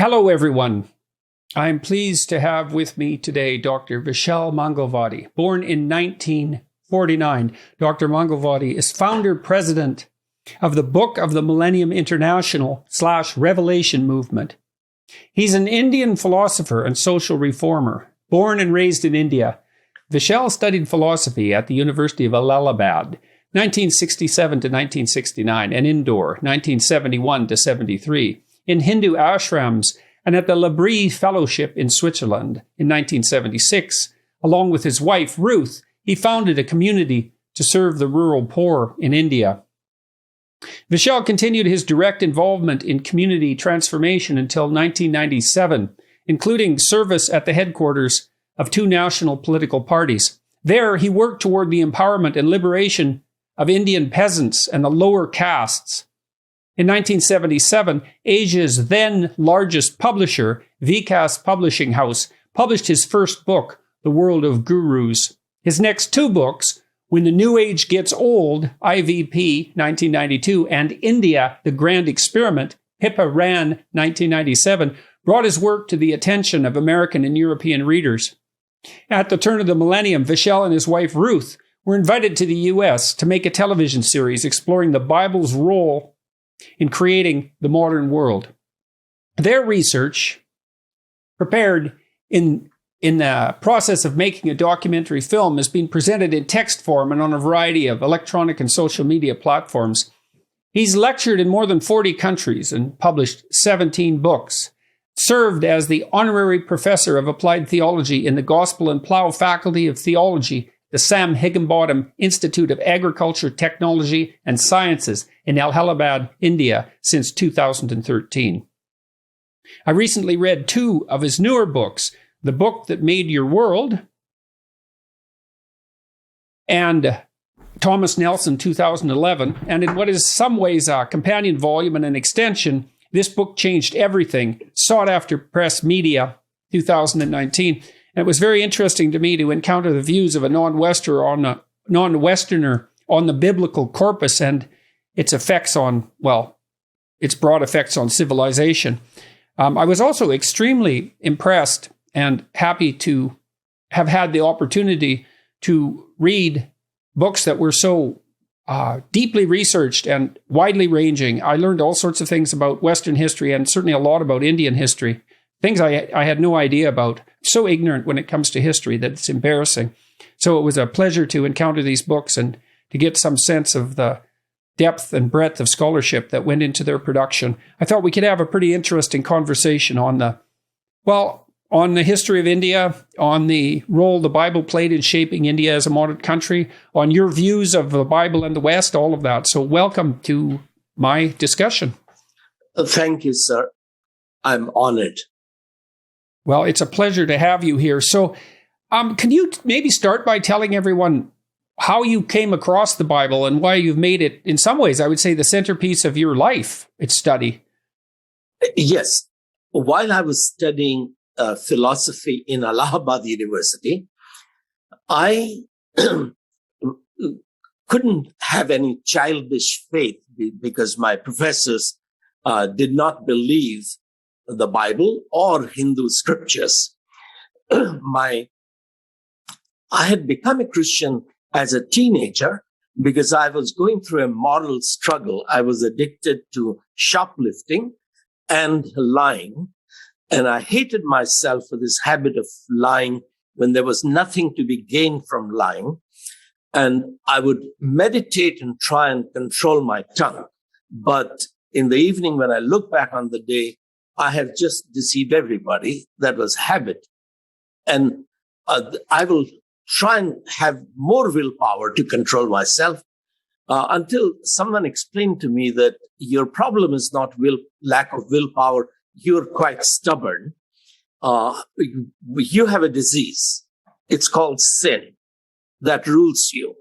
Hello, everyone. I'm pleased to have with me today Dr. Vishal Mangalwadi. Born in 1949, Dr. Mangalwadi is founder-president of the Book of the Millennium International / Revelation Movement. He's an Indian philosopher and social reformer. Born and raised in India, Vishal studied philosophy at the University of Allahabad, 1967 to 1969, and Indore, 1971 to 73, in Hindu ashrams, and at the L'Abri Fellowship in Switzerland in 1976. Along with his wife, Ruth, he founded a community to serve the rural poor in India. Vishal continued his direct involvement in community transformation until 1997, including service at the headquarters of two national political parties. There, he worked toward the empowerment and liberation of Indian peasants and the lower castes. In 1977, Asia's then largest publisher, Vikas Publishing House, published his first book, The World of Gurus. His next two books, When the New Age Gets Old, IVP, 1992, and India, The Grand Experiment, Pippa Ran, 1997, brought his work to the attention of American and European readers. At the turn of the millennium, Vishal and his wife Ruth were invited to the U.S. to make a television series exploring the Bible's role in creating the modern world. Their research, prepared in the process of making a documentary film, has been presented in text form and on a variety of electronic and social media platforms. He's lectured in more than 40 countries and published 17 books, served as the honorary professor of applied theology in the Gospel and Plough Faculty of Theology, the Sam Higginbottom Institute of Agriculture, Technology and Sciences in Allahabad, India, since 2013. I recently read two of his newer books, The Book That Made Your World and Thomas Nelson, 2011, and in what is some ways a companion volume and an extension, This Book Changed Everything, Sought After Press Media, 2019. And it was very interesting to me to encounter the views of a non-Westerner on the biblical corpus and its effects on, its broad effects on civilization. I was also extremely impressed and happy to have had the opportunity to read books that were so deeply researched and widely ranging. I learned all sorts of things about Western history and certainly a lot about Indian history, things I had no idea about. So ignorant when it comes to history that it's embarrassing. So it was a pleasure to encounter these books and to get some sense of the depth and breadth of scholarship that went into their production. I thought we could have a pretty interesting conversation on the history of India, on the role the Bible played in shaping India as a modern country, on your views of the Bible and the West, all of that. So welcome to my discussion. Thank you, sir. I'm honored. Well, it's a pleasure to have you here. So can you maybe start by telling everyone how you came across the Bible and why you've made it, in some ways, I would say, the centerpiece of your life, its study? Yes. While I was studying philosophy in Allahabad University, I couldn't have any childish faith because my professors did not believe the Bible or Hindu scriptures. I had become a Christian as a teenager because I was going through a moral struggle. I was addicted to shoplifting and lying, and I hated myself for this habit of lying when there was nothing to be gained from lying. And I would meditate and try and control my tongue. But in the evening, when I look back on the day, I have just deceived everybody. That was habit. And I will try and have more willpower to control myself until someone explained to me that your problem is not lack of willpower. You're quite stubborn. You have a disease. It's called sin that rules you.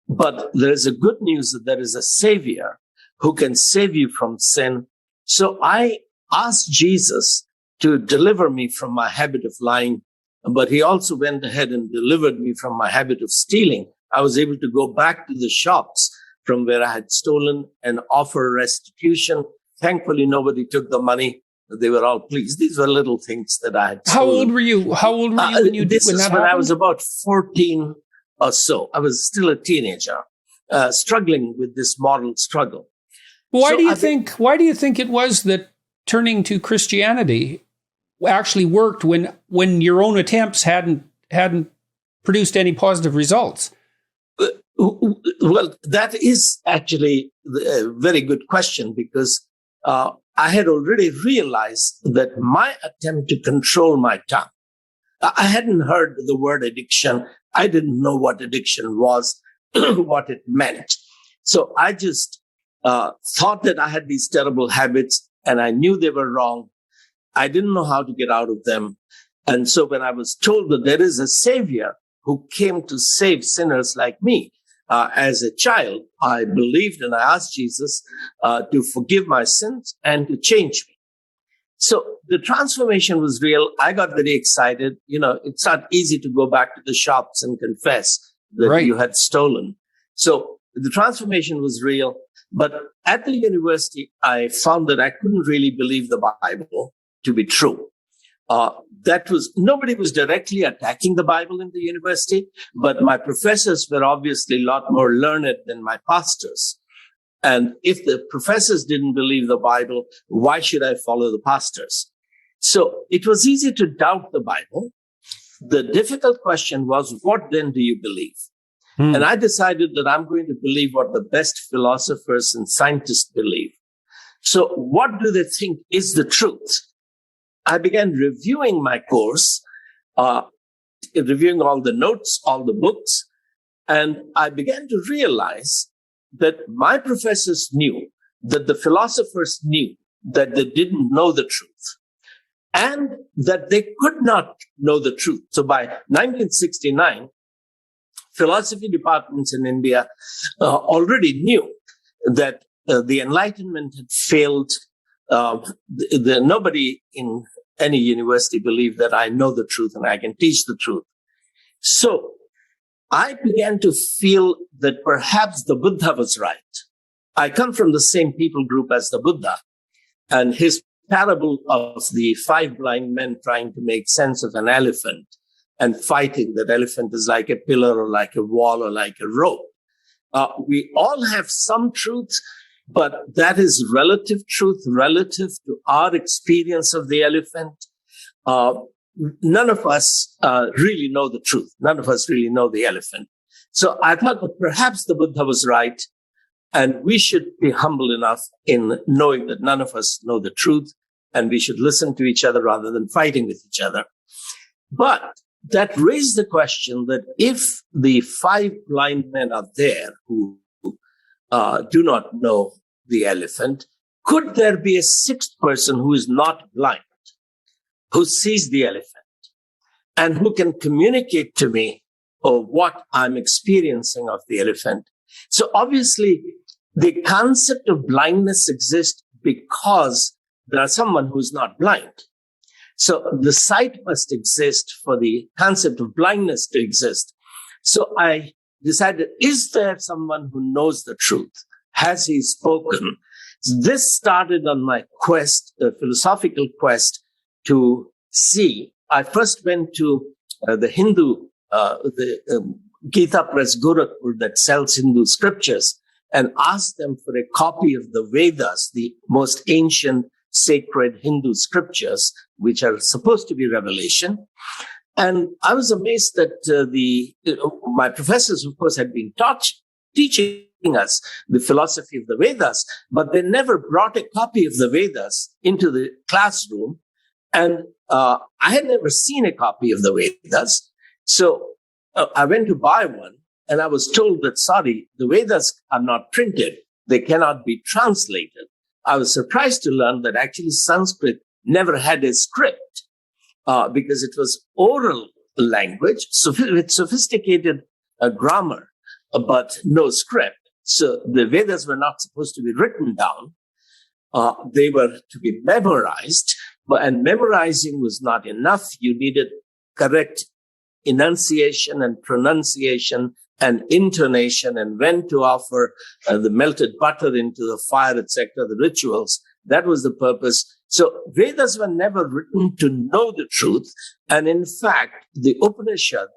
But there is a good news that there is a savior who can save you from sin. So I asked Jesus to deliver me from my habit of lying, but he also went ahead and delivered me from my habit of stealing. I was able to go back to the shops from where I had stolen and offer restitution. Thankfully, nobody took the money, they were all pleased. These were little things that I had. How old were you? How old were you when you this when is that when happened? I was about 14 or so. I was still a teenager, struggling with this moral struggle. Why do you think it was that turning to Christianity actually worked when your own attempts hadn't produced any positive results? Well, that is actually a very good question, because I had already realized that my attempt to control my tongue, I hadn't heard the word addiction. I didn't know what addiction was, what it meant. So I just thought that I had these terrible habits, and I knew they were wrong. I didn't know how to get out of them. And so when I was told that there is a savior who came to save sinners like me, as a child, I believed, and I asked Jesus to forgive my sins and to change me. So the transformation was real. I got very excited. It's not easy to go back to the shops and confess that you had stolen. So the transformation was real. But at the university, I found that I couldn't really believe the Bible to be true. Nobody was directly attacking the Bible in the university, but my professors were obviously a lot more learned than my pastors. And if the professors didn't believe the Bible, why should I follow the pastors? So it was easy to doubt the Bible. The difficult question was, what then do you believe? And I decided that I'm going to believe what the best philosophers and scientists believe. So what do they think is the truth? I began reviewing my course, reviewing all the notes, all the books, and I began to realize that my professors knew, that the philosophers knew that they didn't know the truth, and that they could not know the truth. So by 1969, philosophy departments in India already knew that the Enlightenment had failed. Nobody in any university believed that I know the truth and I can teach the truth. So I began to feel that perhaps the Buddha was right. I come from the same people group as the Buddha, and his parable of the 5 blind men trying to make sense of an elephant and fighting that elephant is like a pillar or like a wall or like a rope. We all have some truth, but that is relative truth, relative to our experience of the elephant. None of us really know the truth. None of us really know the elephant. So I thought that perhaps the Buddha was right, and we should be humble enough in knowing that none of us know the truth, and we should listen to each other rather than fighting with each other. But that raised the question that if the 5 blind men are there who do not know the elephant, could there be a 6th person who is not blind, who sees the elephant, and who can communicate to me what I'm experiencing of the elephant? So obviously, the concept of blindness exists because there is someone who is not blind. So the sight must exist for the concept of blindness to exist. So I decided, is there someone who knows the truth? Has he spoken? This started on my quest, a philosophical quest to see. I first went to the Hindu, Gita Press Gorakhpur that sells Hindu scriptures, and asked them for a copy of the Vedas, the most ancient sacred Hindu scriptures, which are supposed to be revelation. And I was amazed that my professors, of course, had been teaching us the philosophy of the Vedas, but they never brought a copy of the Vedas into the classroom. And I had never seen a copy of the Vedas. So I went to buy one, and I was told that, sorry, the Vedas are not printed. They cannot be translated. I was surprised to learn that actually Sanskrit never had a script because it was oral language with sophisticated grammar, but no script. So the Vedas were not supposed to be written down. They were to be memorized, and memorizing was not enough. You needed correct enunciation and pronunciation and intonation, and when to offer the melted butter into the fire, etc., the rituals. That was the purpose. So Vedas were never written to know the truth. And in fact, the Upanishad,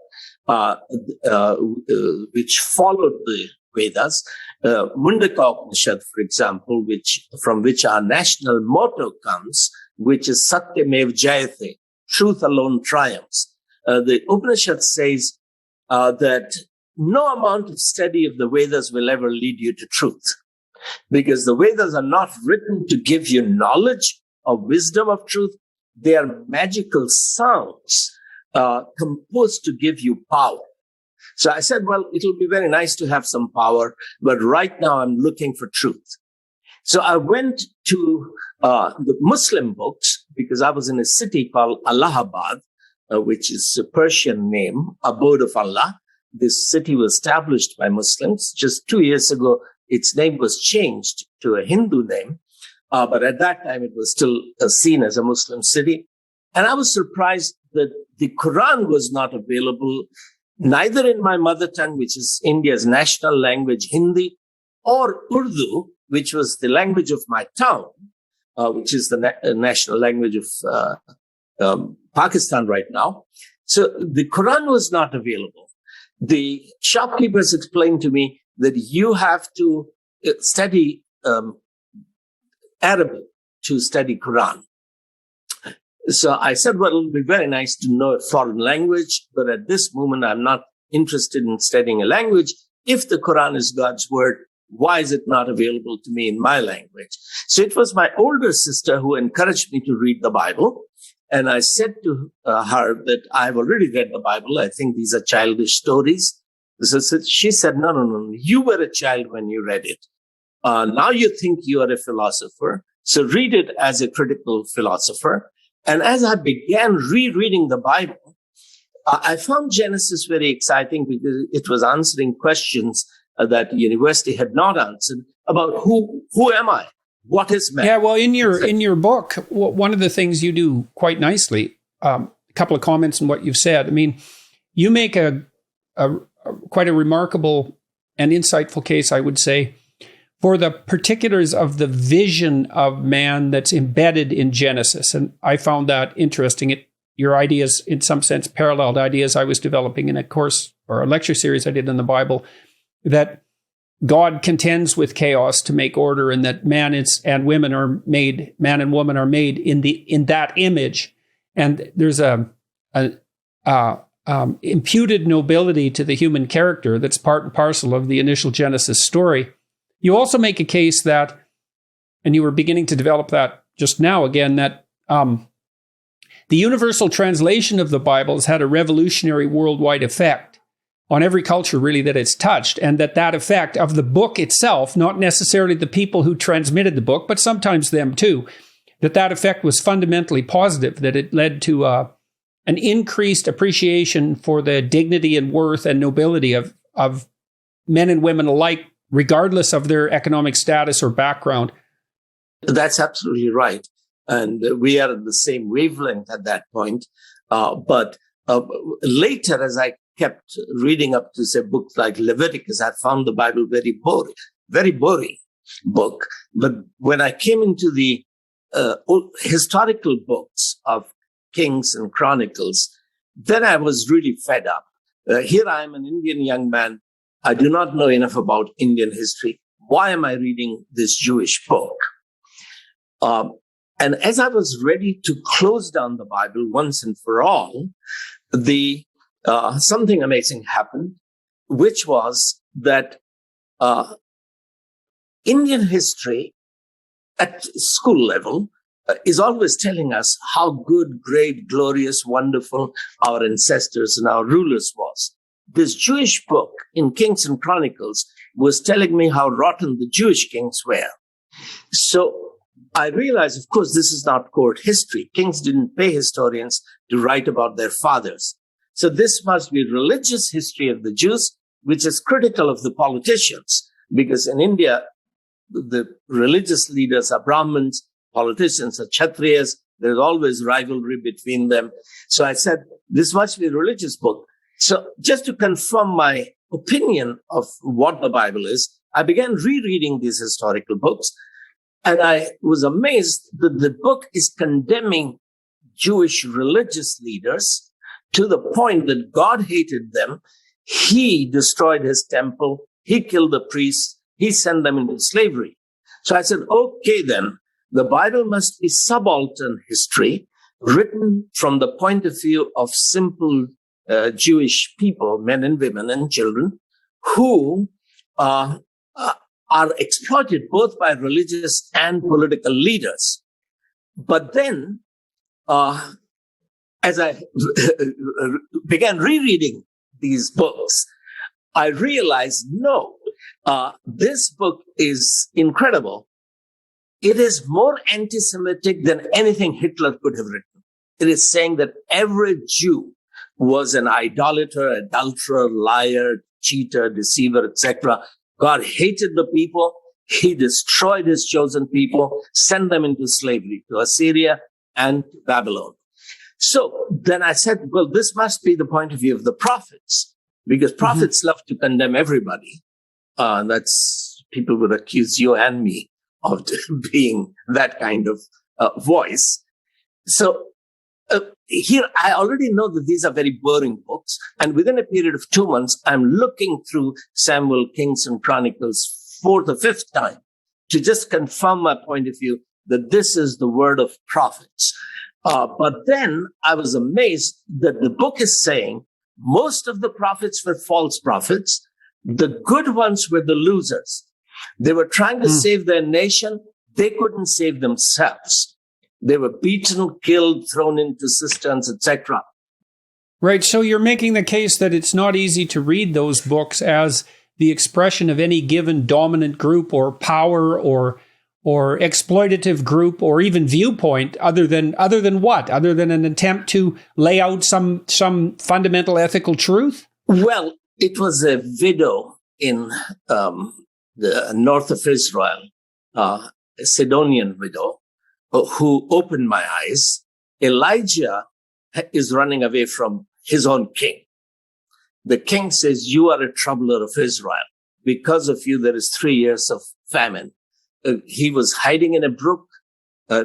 which followed the Vedas, Mundaka Upanishad, for example, from which our national motto comes, which is Satyamev Jayate, truth alone triumphs. The Upanishad says that no amount of study of the Vedas will ever lead you to truth, because the Vedas are not written to give you knowledge or wisdom of truth. They are magical sounds composed to give you power. So I said, well, it'll be very nice to have some power, but right now I'm looking for truth. So I went to the Muslim books, because I was in a city called Allahabad, which is a Persian name, Abode of Allah. This city was established by Muslims. Just 2 years ago, its name was changed to a Hindu name. But at that time, it was still seen as a Muslim city. And I was surprised that the Quran was not available, neither in my mother tongue, which is India's national language, Hindi, or Urdu, which was the language of my town, which is the national language of Pakistan right now. So the Quran was not available. The shopkeepers explained to me that you have to study Arabic to study Quran. So I said, well, it'll be very nice to know a foreign language, but at this moment, I'm not interested in studying a language. If the Quran is God's word, why is it not available to me in my language? So it was my older sister who encouraged me to read the Bible. And I said to her that I've already read the Bible. I think these are childish stories. So she said, no. You were a child when you read it. Now you think you are a philosopher. So read it as a critical philosopher. And as I began rereading the Bible, I found Genesis very exciting, because it was answering questions that university had not answered about who am I? What is man? Yeah, well, in your book, one of the things you do quite nicely, a couple of comments on what you've said. I mean, you make a quite a remarkable and insightful case, I would say, for the particulars of the vision of man that's embedded in Genesis. And I found that interesting. Your ideas, in some sense, paralleled ideas I was developing in a course or a lecture series I did on the Bible, that God contends with chaos to make order, and that man and woman are made in that image. And there's a imputed nobility to the human character that's part and parcel of the initial Genesis story. You also make a case that, and you were beginning to develop that just now again, that the universal translation of the Bible has had a revolutionary worldwide effect on every culture, really, that it's touched, and that effect of the book itself, not necessarily the people who transmitted the book, but sometimes them too, that effect was fundamentally positive, that it led to an increased appreciation for the dignity and worth and nobility of men and women alike, regardless of their economic status or background. That's absolutely right. And we are in the same wavelength at that point. But later, as I kept reading up to, say, books like Leviticus, I found the Bible very boring book. But when I came into the historical books of Kings and Chronicles, then I was really fed up. Here I am, an Indian young man. I do not know enough about Indian history. Why am I reading this Jewish book? And as I was ready to close down the Bible once and for all, something amazing happened, which was that Indian history at school level is always telling us how good, great, glorious, wonderful our ancestors and our rulers was. This Jewish book in Kings and Chronicles was telling me how rotten the Jewish kings were. So I realized, of course, this is not court history. Kings didn't pay historians to write about their fathers. So this must be religious history of the Jews, which is critical of the politicians, because in India, the religious leaders are Brahmins, politicians are Kshatriyas. There's always rivalry between them. So I said, this must be a religious book. So just to confirm my opinion of what the Bible is, I began rereading these historical books. And I was amazed that the book is condemning Jewish religious leaders to the point that God hated them. He destroyed his temple. He killed the priests. He sent them into slavery. So I said, okay, then the Bible must be subaltern history written from the point of view of simple Jewish people, men and women and children, who are exploited both by religious and political leaders. But then, as I began rereading these books, I realized, no, this book is incredible. It is more anti-Semitic than anything Hitler could have written. It is saying that every Jew was an idolater, adulterer, liar, cheater, deceiver, etc. God hated the people. He destroyed his chosen people, sent them into slavery to Assyria and Babylon. So then I said, well, this must be the point of view of the prophets, because prophets love to condemn everybody. That's people would accuse you and me of being that kind of voice. So here, I already know that these are very boring books. And within a period of 2 months, I'm looking through Samuel, Kings, and Chronicles for the 5th time to just confirm my point of view that this is the word of prophets. But then I was amazed that the book is saying most of the prophets were false prophets. The good ones were the losers. They were trying to save their nation. They couldn't save themselves. They were beaten, killed, thrown into cisterns, etc. Right. So you're making the case that it's not easy to read those books as the expression of any given dominant group or power or exploitative group or even viewpoint other than what? Other than an attempt to lay out some fundamental ethical truth? Well, it was a widow in the north of Israel, a Sidonian widow, who opened my eyes. Elijah is running away from his own king. The king says, you are a troubler of Israel. Because of you, there is 3 years of famine. He was hiding in a brook,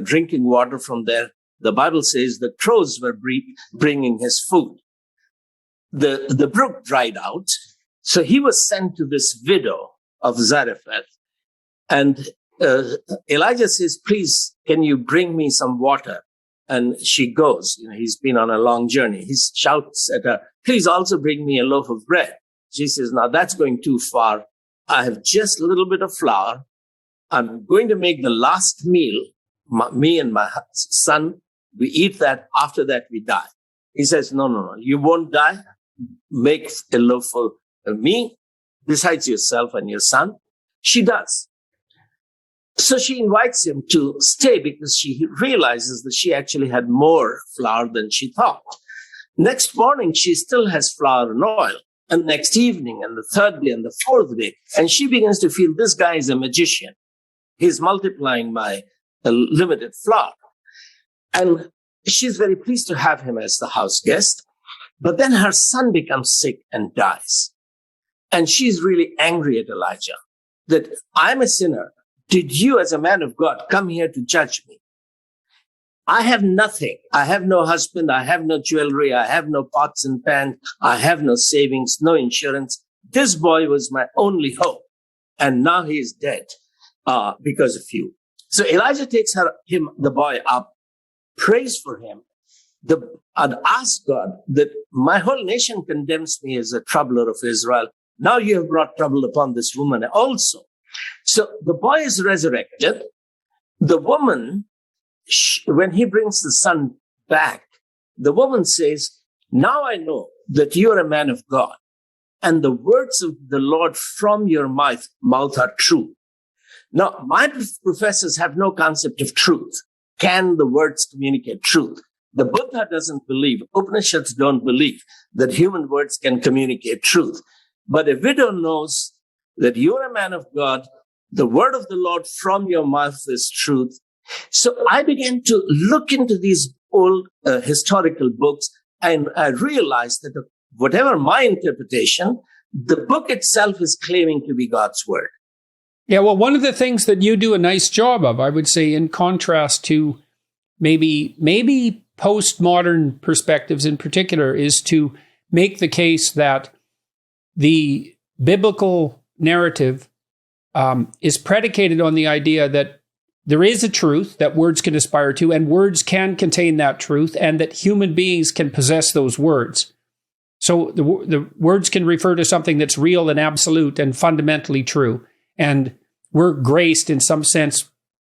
drinking water from there. The Bible says the crows were bringing his food. The brook dried out. So he was sent to this widow of Zarephath. And Elijah says, please, can you bring me some water? And she goes. He's been on a long journey. He shouts at her, please also bring me a loaf of bread. She says, now that's going too far. I have just a little bit of flour. I'm going to make the last meal. Me and my son, we eat that. After that, we die. He says, no, you won't die. Make a loaf for me, besides yourself and your son. She does. So she invites him to stay because she realizes that she actually had more flour than she thought. Next morning, she still has flour and oil. And next evening, and the third day, and the fourth day, and she begins to feel this guy is a magician. He's multiplying my limited flour. And she's very pleased to have him as the house guest. But then her son becomes sick and dies. And she's really angry at Elijah that I'm a sinner. Did you, as a man of God, come here to judge me? I have nothing. I have no husband. I have no jewelry. I have no pots and pans. I have no savings, no insurance. This boy was my only hope. And now he is dead because of you. So Elijah takes the boy up, prays for him, and asks God that my whole nation condemns me as a troubler of Israel. Now you have brought trouble upon this woman also. So the boy is resurrected. The woman, when he brings the son back, the woman says, now I know that you are a man of God, and the words of the Lord from your mouth are true. Now, my professors have no concept of truth. Can the words communicate truth? The Buddha doesn't believe, Upanishads don't believe that human words can communicate truth. But a widow knows that you're a man of God. The word of the Lord from your mouth is truth. So I began to look into these old historical books, and I realized that whatever my interpretation, the book itself is claiming to be God's word. Yeah, well, one of the things that you do a nice job of, I would say, in contrast to maybe postmodern perspectives in particular, is to make the case that the biblical narrative is predicated on the idea that there is a truth that words can aspire to, and words can contain that truth, and that human beings can possess those words. So the words can refer to something that's real and absolute and fundamentally true. And we're graced in some sense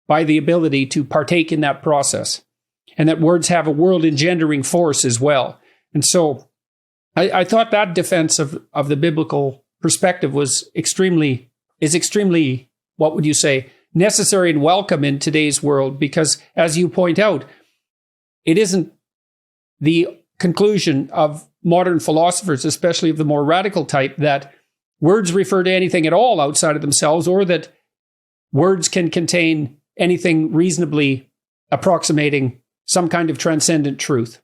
by the ability to partake in that process. And that words have a world engendering force as well. And so I thought that defense of the biblical perspective is extremely, what would you say, necessary and welcome in today's world, because as you point out, it isn't the conclusion of modern philosophers, especially of the more radical type, that words refer to anything at all outside of themselves, or that words can contain anything reasonably approximating some kind of transcendent truth.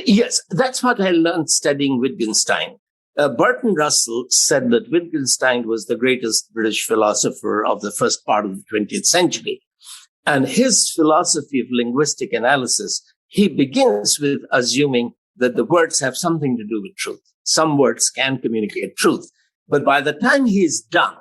Yes, that's what I learned studying Wittgenstein. Bertrand Russell said that Wittgenstein was the greatest British philosopher of the first part of the 20th century. And his philosophy of linguistic analysis, he begins with assuming that the words have something to do with truth. Some words can communicate truth. But by the time he is done,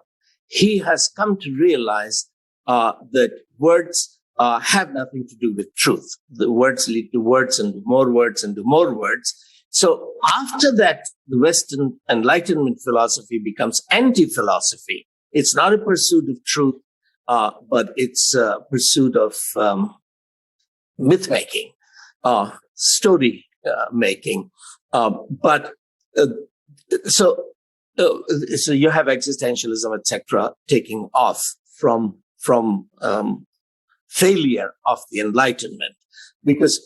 he has come to realize that words have nothing to do with truth. The words lead to words and more words and to more words. So after that, the Western Enlightenment philosophy becomes anti-philosophy. It's not a pursuit of truth, but it's a pursuit of myth-making, story making. So you have existentialism, etc., taking off from failure of the Enlightenment, because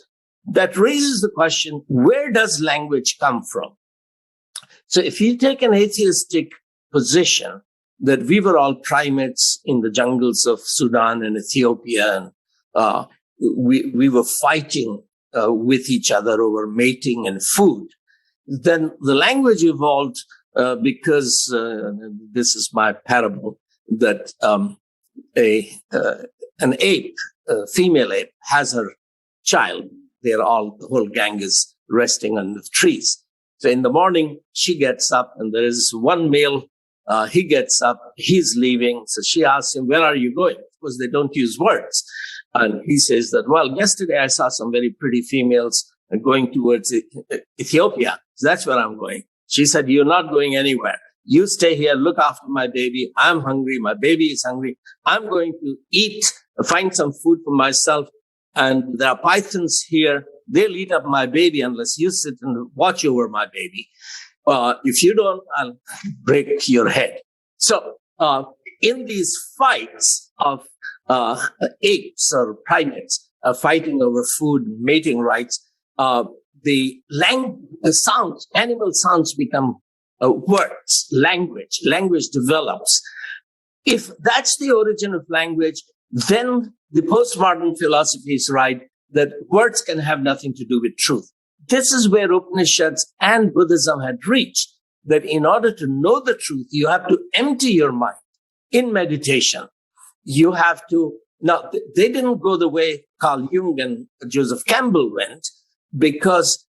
that raises the question, where does language come from? So if you take an atheistic position that we were all primates in the jungles of Sudan and Ethiopia, and we were fighting with each other over mating and food, then the language evolved because this is my parable, that an ape, a female ape, has her child. The whole gang is resting under the trees. So in the morning, she gets up, and there is one male. He gets up, he's leaving. So she asks him, "Where are you going?" Because they don't use words. And he says that, "Well, yesterday I saw some very pretty females going towards Ethiopia. So that's where I'm going." She said, "You're not going anywhere. You stay here, look after my baby. I'm hungry. My baby is hungry. I'm going to eat, find some food for myself. And there are pythons here. They'll eat up my baby unless you sit and watch over my baby. If you don't, I'll break your head." So in these fights of apes or primates fighting over food, mating rights, the sounds, animal sounds become words, language. Language develops. If that's the origin of language, then the postmodern philosophy is right, that words can have nothing to do with truth. This is where Upanishads and Buddhism had reached, that in order to know the truth, you have to empty your mind in meditation. You have to, now they didn't go the way Carl Jung and Joseph Campbell went, because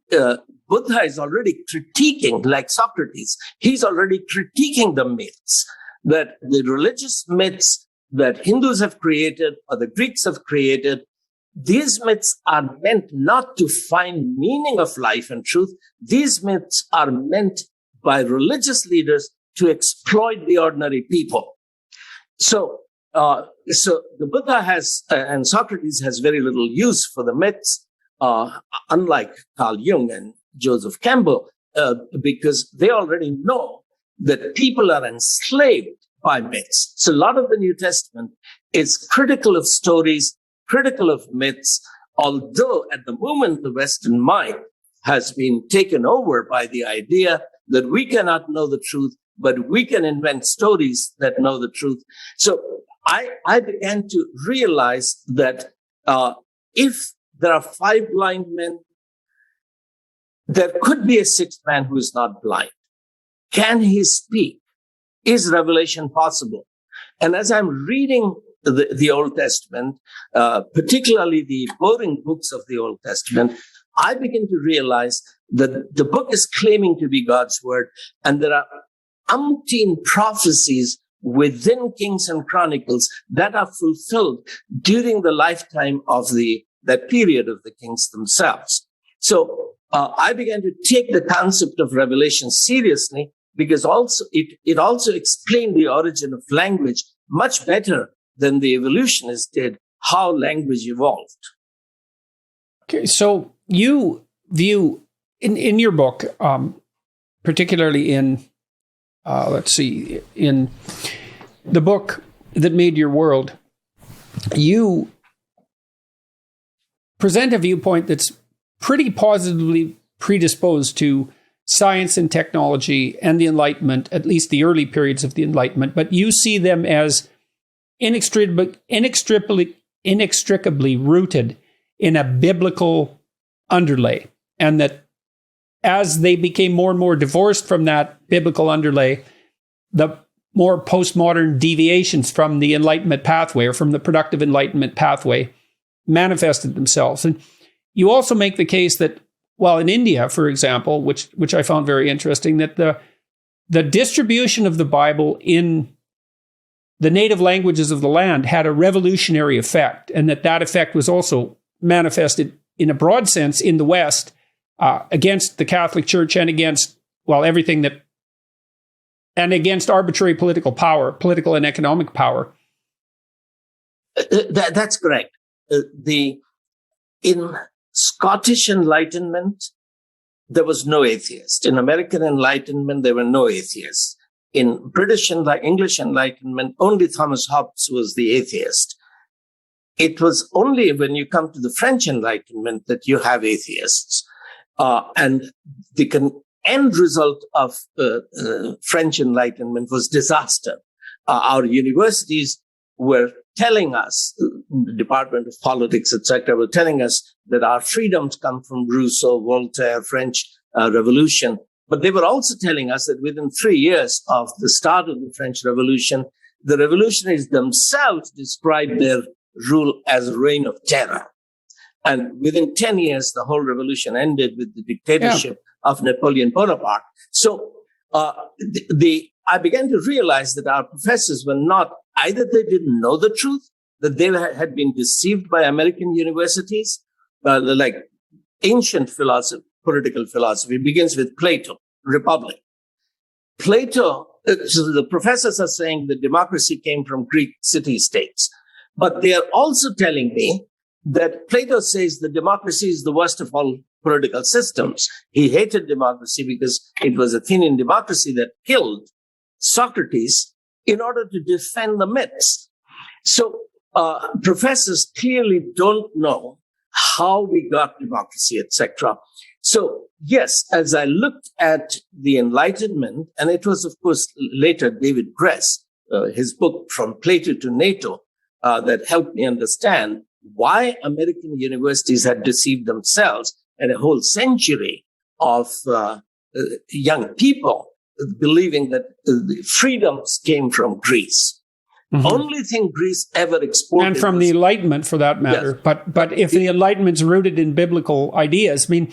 Buddha is already critiquing, like Socrates, he's already critiquing the myths, that the religious myths that Hindus have created or the Greeks have created. These myths are meant not to find meaning of life and truth. These myths are meant by religious leaders to exploit the ordinary people. So the Buddha has, and Socrates has very little use for the myths, unlike Carl Jung and Joseph Campbell, because they already know that people are enslaved by myths. So a lot of the New Testament is critical of stories, critical of myths, although at the moment the Western mind has been taken over by the idea that we cannot know the truth, but we can invent stories that know the truth. So I began to realize that if there are 5 blind men, there could be a 6th man who is not blind. Can he speak? Is revelation possible? And as I'm reading the Old Testament, particularly the boring books of the Old Testament, I begin to realize that the book is claiming to be God's word, and there are umpteen prophecies within Kings and Chronicles that are fulfilled during the lifetime of that period of the kings themselves. So I began to take the concept of Revelation seriously, because also it also explained the origin of language much better than the evolutionists did, how language evolved. Okay, so you view in your book, particularly in in the book that made your world, you present a viewpoint that's pretty positively predisposed to science and technology and the Enlightenment, at least the early periods of the Enlightenment, but you see them as inextricably rooted in a biblical underlay, and that as they became more and more divorced from that biblical underlay, the more postmodern deviations from the Enlightenment pathway, or from the productive Enlightenment pathway, manifested themselves. And you also make the case that, well, in India, for example, which I found very interesting, that the distribution of the Bible in the native languages of the land had a revolutionary effect, and that effect was also manifested in a broad sense in the West against the Catholic Church and against, well, everything that, and against arbitrary political power, political and economic power. That's correct. In Scottish Enlightenment, there was no atheist. In American Enlightenment, there were no atheists. In British and English Enlightenment, only Thomas Hobbes was the atheist. It was only when you come to the French Enlightenment that you have atheists. And the end result of French Enlightenment was disaster. Our universities were telling us, the Department of Politics, etc., were telling us that our freedoms come from Rousseau, Voltaire, French Revolution. But they were also telling us that within 3 years of the start of the French Revolution, the revolutionaries themselves described their rule as a reign of terror. And within 10 years, the whole revolution ended with the dictatorship of Napoleon Bonaparte. So I began to realize that our professors were not, either they didn't know the truth, that they had been deceived by American universities, like ancient philosophy, political philosophy begins with Plato, Republic. Plato, so the professors are saying that democracy came from Greek city-states, but they are also telling me that Plato says that democracy is the worst of all political systems. He hated democracy because it was Athenian democracy that killed Socrates in order to defend the myths. So professors clearly don't know how we got democracy, etc. So yes, as I looked at the Enlightenment, and it was, of course, later David Gress, his book From Plato to NATO, that helped me understand why American universities had deceived themselves and a whole century of young people believing that the freedoms came from Greece. Mm-hmm. Only thing Greece ever exported, and from the Enlightenment, for that matter. Yes. But if the Enlightenment's rooted in biblical ideas, I mean,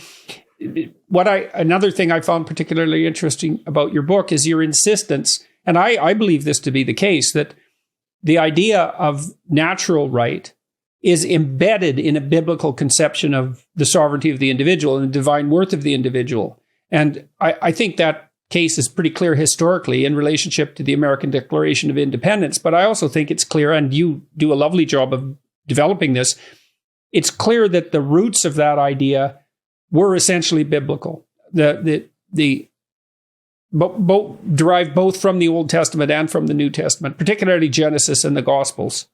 another thing I found particularly interesting about your book is your insistence, and I believe this to be the case, that the idea of natural right is embedded in a biblical conception of the sovereignty of the individual and the divine worth of the individual. And I think that case is pretty clear historically in relationship to the American Declaration of Independence. But I also think it's clear, and you do a lovely job of developing this, it's clear that the roots of that idea were essentially biblical. Derived both from the Old Testament and from the New Testament, particularly Genesis and the Gospels.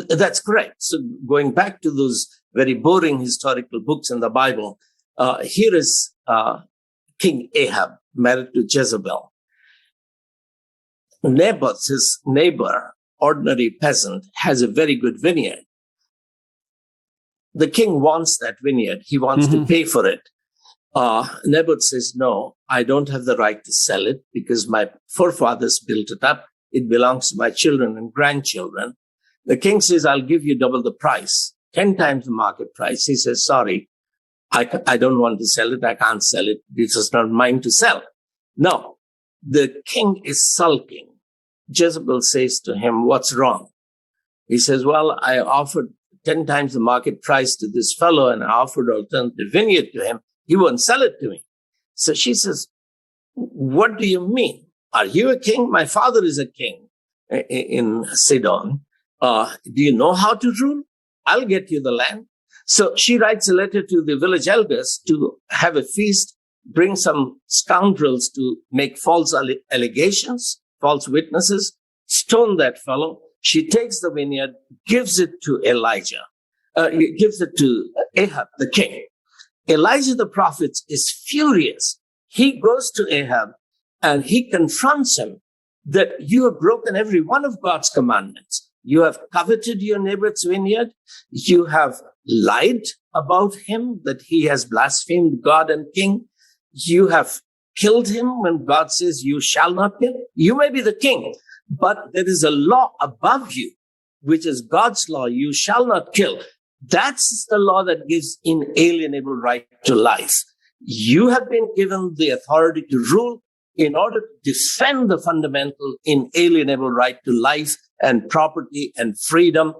That's correct. So going back to those very boring historical books in the Bible, here is King Ahab married to Jezebel. Naboth, his neighbor, ordinary peasant, has a very good vineyard. The king wants that vineyard. He wants to pay for it. Naboth says, no, I don't have the right to sell it because my forefathers built it up. It belongs to my children and grandchildren. The king says, I'll give you double the price, 10 times the market price. He says, sorry, I don't want to sell it. I can't sell it. This is not mine to sell. No, the king is sulking. Jezebel says to him, what's wrong? He says, well, I offered 10 times the market price to this fellow and I offered alternative vineyard to him. He won't sell it to me. So she says, what do you mean? Are you a king? My father is a king in Sidon. Do you know how to rule? I'll get you the land. So she writes a letter to the village elders to have a feast, bring some scoundrels to make false allegations, false witnesses, stone that fellow. She takes the vineyard, gives it to gives it to Ahab, the king. Elijah the prophet is furious. He goes to Ahab and he confronts him that you have broken every one of God's commandments. You have coveted your neighbor's vineyard. You have lied about him that he has blasphemed God and king. You have killed him when God says you shall not kill. You may be the king, but there is a law above you, which is God's law. You shall not kill. That's the law that gives inalienable right to life. You have been given the authority to rule in order to defend the fundamental inalienable right to life and property and freedom.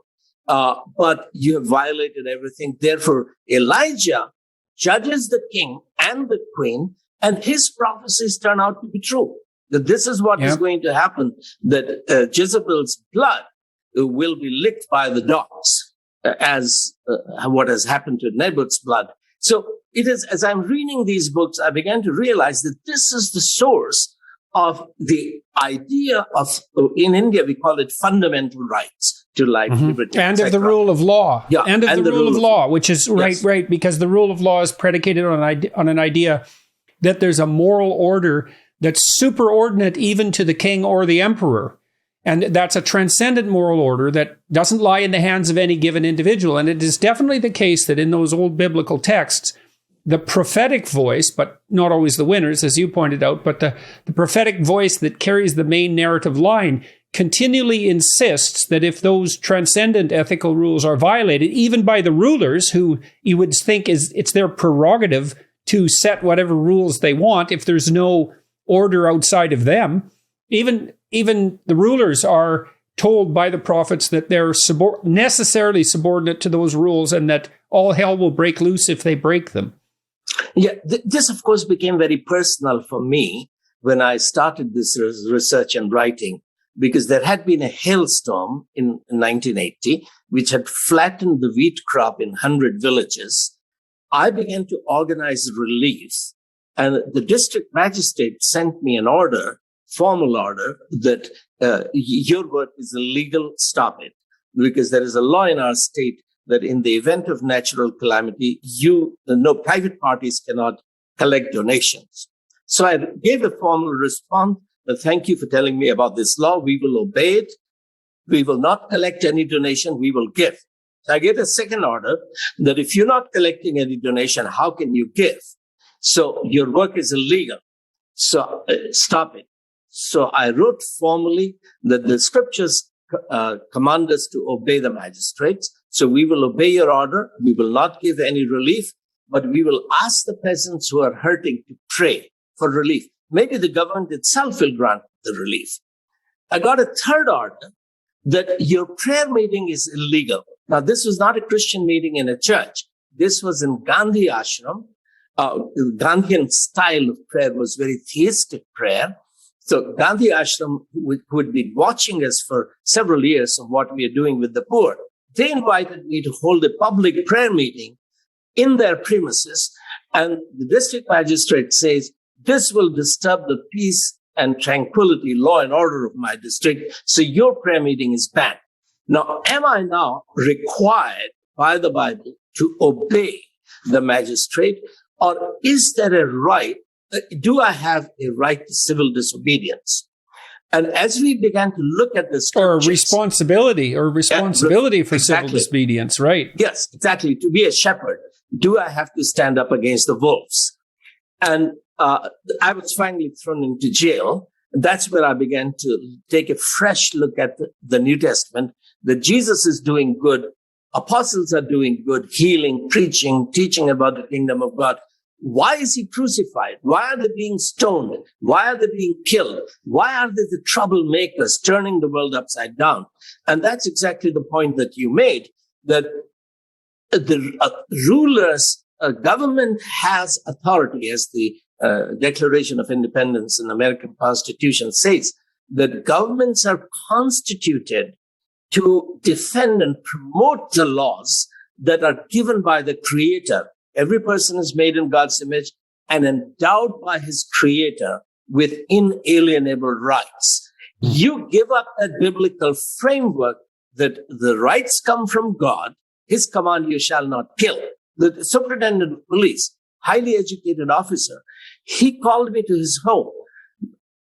But you have violated everything. Therefore, Elijah judges the king and the queen, and his prophecies turn out to be true. That this is what is going to happen, that Jezebel's blood will be licked by the dogs, as what has happened to Naboth's blood. So it is, as I'm reading these books, I began to realize that this is the source of the idea of, in India, we call it fundamental rights to life, liberty, and of the rule of law. Yeah, and of the rule of law, which is right, because the rule of law is predicated on an idea that there's a moral order that's superordinate even to the king or the emperor. And that's a transcendent moral order that doesn't lie in the hands of any given individual. And it is definitely the case that in those old biblical texts, the prophetic voice, but not always the winners, as you pointed out, but the prophetic voice that carries the main narrative line continually insists that if those transcendent ethical rules are violated, even by the rulers, who you would think it's their prerogative to set whatever rules they want, if there's no order outside of them, even the rulers are told by the prophets that they're necessarily subordinate to those rules and that all hell will break loose if they break them. Yeah, this, of course, became very personal for me when I started this research and writing, because there had been a hailstorm in 1980, which had flattened the wheat crop in 100 villages. I began to organize relief, and the district magistrate sent me an order, formal order, that your work is illegal, stop it. Because there is a law in our state that in the event of natural calamity, no private parties cannot collect donations. So I gave a formal response. Thank you for telling me about this law. We will obey it. We will not collect any donation. We will give. So I gave a second order that if you're not collecting any donation, how can you give? So your work is illegal. So stop it. So I wrote formally that the scriptures command us to obey the magistrates. So we will obey your order. We will not give any relief, but we will ask the peasants who are hurting to pray for relief. Maybe the government itself will grant the relief. I got a third order that your prayer meeting is illegal. Now, this was not a Christian meeting in a church. This was in Gandhi ashram. The Gandhian style of prayer was very theistic prayer. So Gandhi ashram, who had been watching us for several years of what we are doing with the poor, they invited me to hold a public prayer meeting in their premises. And the district magistrate says, this will disturb the peace and tranquility, law and order of my district. So your prayer meeting is banned. Now, am I now required by the Bible to obey the magistrate? Or is there a right? Do I have a right to civil disobedience? And as we began to look at this, or responsibility for civil disobedience, right? Yes, exactly. To be a shepherd, do I have to stand up against the wolves? And I was finally thrown into jail That's where I began to take a fresh look at the New Testament, that Jesus is doing good. Apostles are doing good, healing, preaching, teaching about the kingdom of God. Why is he crucified? Why are they being stoned? Why are they being killed? Why are they the troublemakers turning the world upside down? And that's exactly the point that you made, that the rulers, government has authority, as the Declaration of Independence in the American Constitution says, that governments are constituted to defend and promote the laws that are given by the Creator. Every person is made in God's image and endowed by his Creator with inalienable rights. You give up that biblical framework that the rights come from God, his command, you shall not kill. The superintendent of police, highly educated officer, he called me to his home.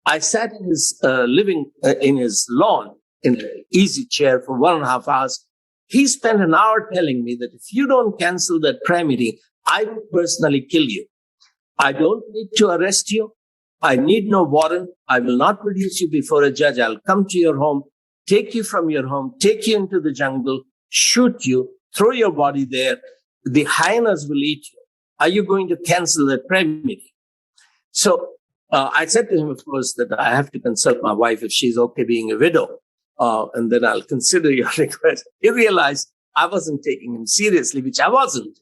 I sat in his in his lawn in an easy chair for 1.5 hours. He spent an hour telling me that if you don't cancel that prayer meeting, I will personally kill you. I don't need to arrest you. I need no warrant. I will not produce you before a judge. I'll come to your home, take you from your home, take you into the jungle, shoot you, throw your body there. The hyenas will eat you. Are you going to cancel that prayer meeting? So I said to him, of course, that I have to consult my wife if she's okay being a widow. And then I'll consider your request. He realized I wasn't taking him seriously, which I wasn't,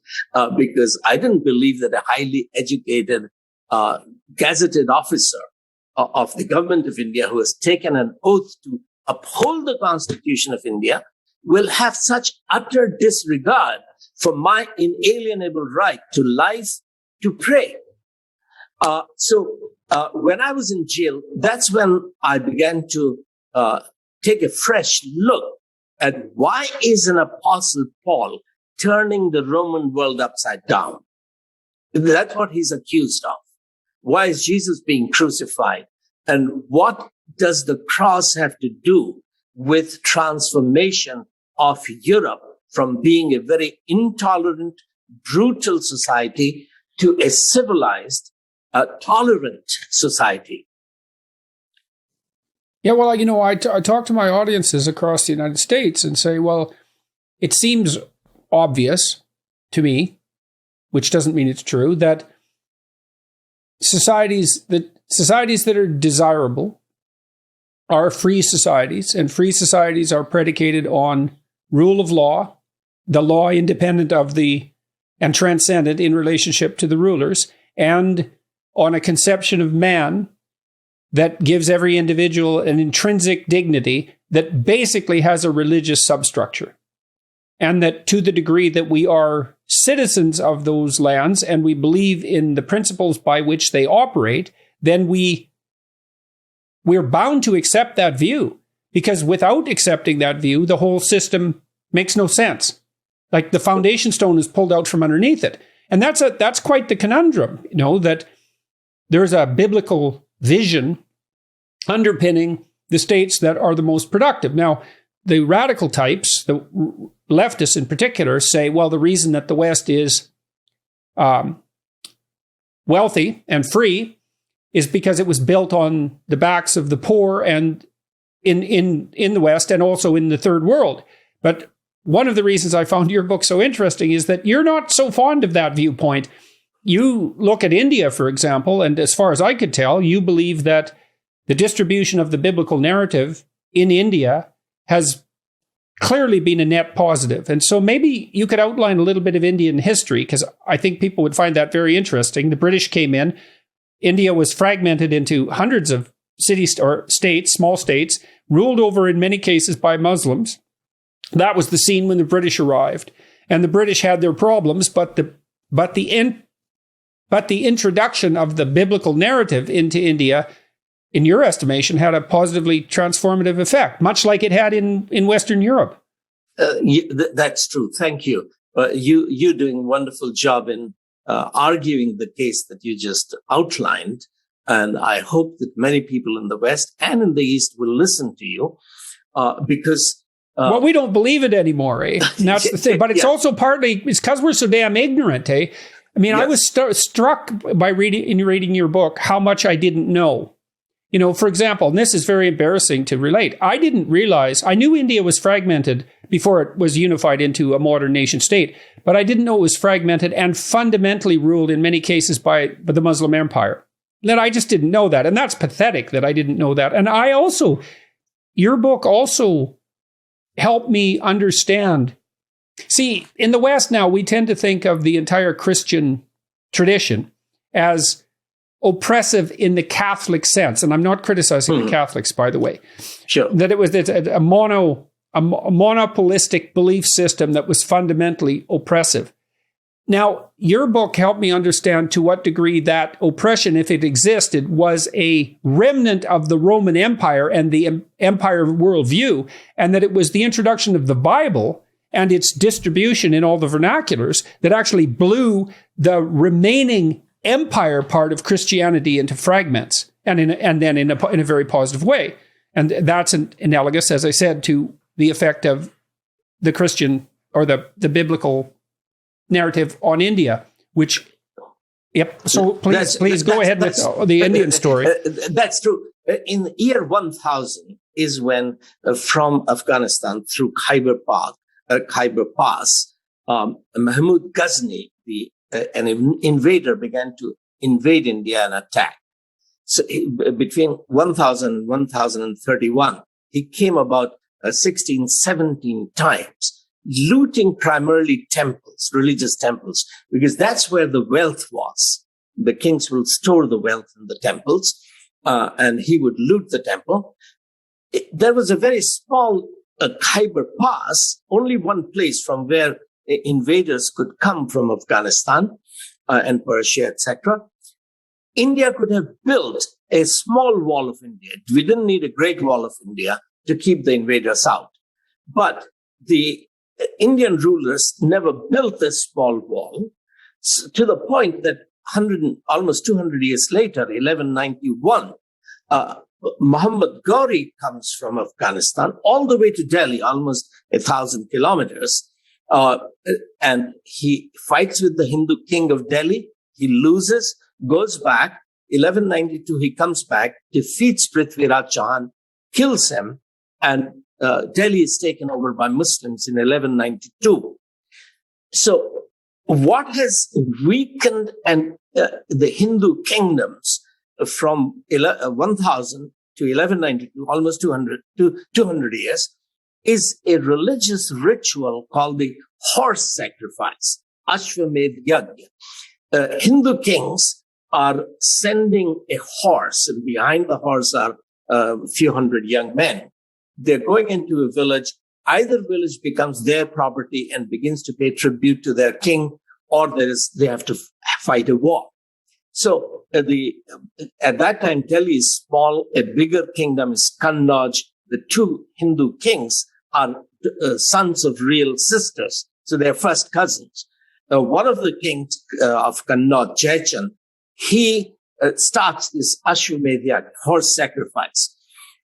because I didn't believe that a highly educated, gazetted officer of the government of India who has taken an oath to uphold the Constitution of India will have such utter disregard for my inalienable right to life, to pray. So when I was in jail, that's when I began to take a fresh look at why is an apostle Paul turning the Roman world upside down? That's what he's accused of. Why is Jesus being crucified? And what does the cross have to do with transformation of Europe from being a very intolerant, brutal society to a civilized, tolerant society? Yeah, well, I talk to my audiences across the United States and say, well, it seems obvious to me, which doesn't mean it's true, that societies that are desirable are free societies, and free societies are predicated on rule of law, the law independent of and transcendent in relationship to the rulers, and on a conception of man that gives every individual an intrinsic dignity that basically has a religious substructure. And that to the degree that we are citizens of those lands and we believe in the principles by which they operate, then we're bound to accept that view. Because without accepting that view, the whole system makes no sense. Like the foundation stone is pulled out from underneath it. And that's quite the conundrum, that there's a biblical vision underpinning the states that are the most productive. Now, the radical types, the leftists in particular, say, well, the reason that the West is wealthy and free is because it was built on the backs of the poor and in the West and also in the third world. But one of the reasons I found your book so interesting is that you're not so fond of that viewpoint. You look at India, for example, and as far as I could tell, you believe that the distribution of the biblical narrative in India has clearly been a net positive. And so maybe you could outline a little bit of Indian history, because I think people would find that very interesting. The British came in. India was fragmented into hundreds of cities or states, small states, ruled over in many cases by Muslims. That was the scene when the British arrived. And the British had their problems, but the introduction of the biblical narrative into India, in your estimation, had a positively transformative effect, much like it had in Western Europe. That's true. Thank you. You're doing a wonderful job in arguing the case that you just outlined. And I hope that many people in the West and in the East will listen to you because... well, we don't believe it anymore, eh? And that's the thing. But it's also partly, it's because we're so damn ignorant, eh? I mean, I was struck by reading your book how much I didn't know. For example, and this is very embarrassing to relate, I didn't realize, I knew India was fragmented before it was unified into a modern nation state, but I didn't know it was fragmented and fundamentally ruled in many cases by the Muslim Empire. That I just didn't know that. And that's pathetic that I didn't know that. And your book also helped me understand. See, in the West now, we tend to think of the entire Christian tradition as oppressive in the Catholic sense. And I'm not criticizing the Catholics, by the way. Sure. That it was a monopolistic belief system that was fundamentally oppressive. Now, your book helped me understand to what degree that oppression, if it existed, was a remnant of the Roman Empire and the empire worldview, and that it was the introduction of the Bible and its distribution in all the vernaculars that actually blew the remaining empire part of Christianity into fragments, and then in a very positive way. And that's analogous, as I said, to the effect of the Christian or the biblical narrative on India, which, yep. So please go ahead with the Indian story. That's true. In the year 1000 is when from Afghanistan through Khyber Pass, Mahmud Ghazni, an invader, began to invade India and attack. So between 1000 and 1031, he came about 16, 17 times, looting primarily temples, religious temples, because that's where the wealth was. The kings will store the wealth in the temples, and he would loot the temple. There was a very small Khyber Pass, only one place from where invaders could come from Afghanistan and Persia, etc. India could have built a small wall of India. We didn't need a great wall of India to keep the invaders out. But the Indian rulers never built this small wall, to the point that almost 200 years later, 1191, Muhammad Ghori comes from Afghanistan all the way to Delhi, almost 1,000 kilometers. And he fights with the Hindu king of Delhi. He loses, goes back. 1192, he comes back, defeats Prithviraj Chauhan, kills him, and Delhi is taken over by Muslims in 1192. So what has weakened the Hindu kingdoms from 1000 to 1192, almost 200 years, is a religious ritual called the horse sacrifice, Ashwamedh Yajna. Hindu kings are sending a horse, and behind the horse are a few hundred young men. They're going into a village. Either village becomes their property and begins to pay tribute to their king, or they have to fight a war. So at that time, Delhi is small. A bigger kingdom is Kannauj. The two Hindu kings are sons of real sisters, so they're first cousins. One of the kings of Kannauj, Jaychand, he starts this Ashwamedh Yajna, horse sacrifice.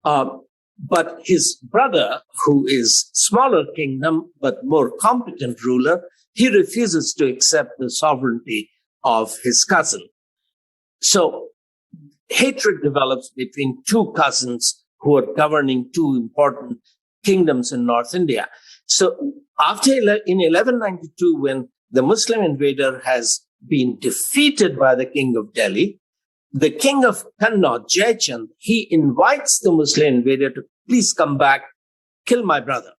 But his brother, who is smaller kingdom but more competent ruler, he refuses to accept the sovereignty of his cousin. So hatred develops between two cousins who are governing two important kingdoms in North India. So in 1192, when the Muslim invader has been defeated by the king of Delhi, the king of Kannauj, Jaychand, he invites the Muslim invader to please come back, kill my brother.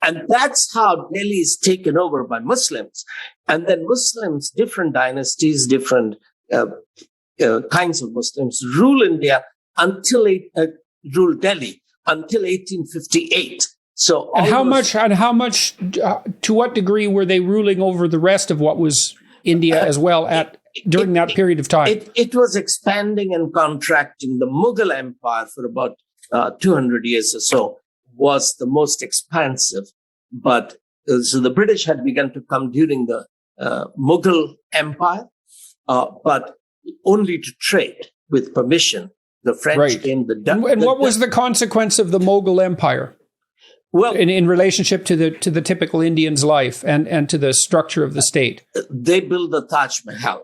And that's how Delhi is taken over by Muslims. And then Muslims, different dynasties, different kinds of Muslims rule India rule Delhi until 1858. So, how much? To what degree were they ruling over the rest of what was India as well during that period of time? It was expanding and contracting. The Mughal Empire for about 200 years or so was the most expansive. But so the British had begun to come during the Mughal Empire, but only to trade with permission. The French came, the Dutch. And what was the consequence of the Mughal Empire? Well, in relationship to the typical Indian's life and to the structure of the state? They built the Taj Mahal,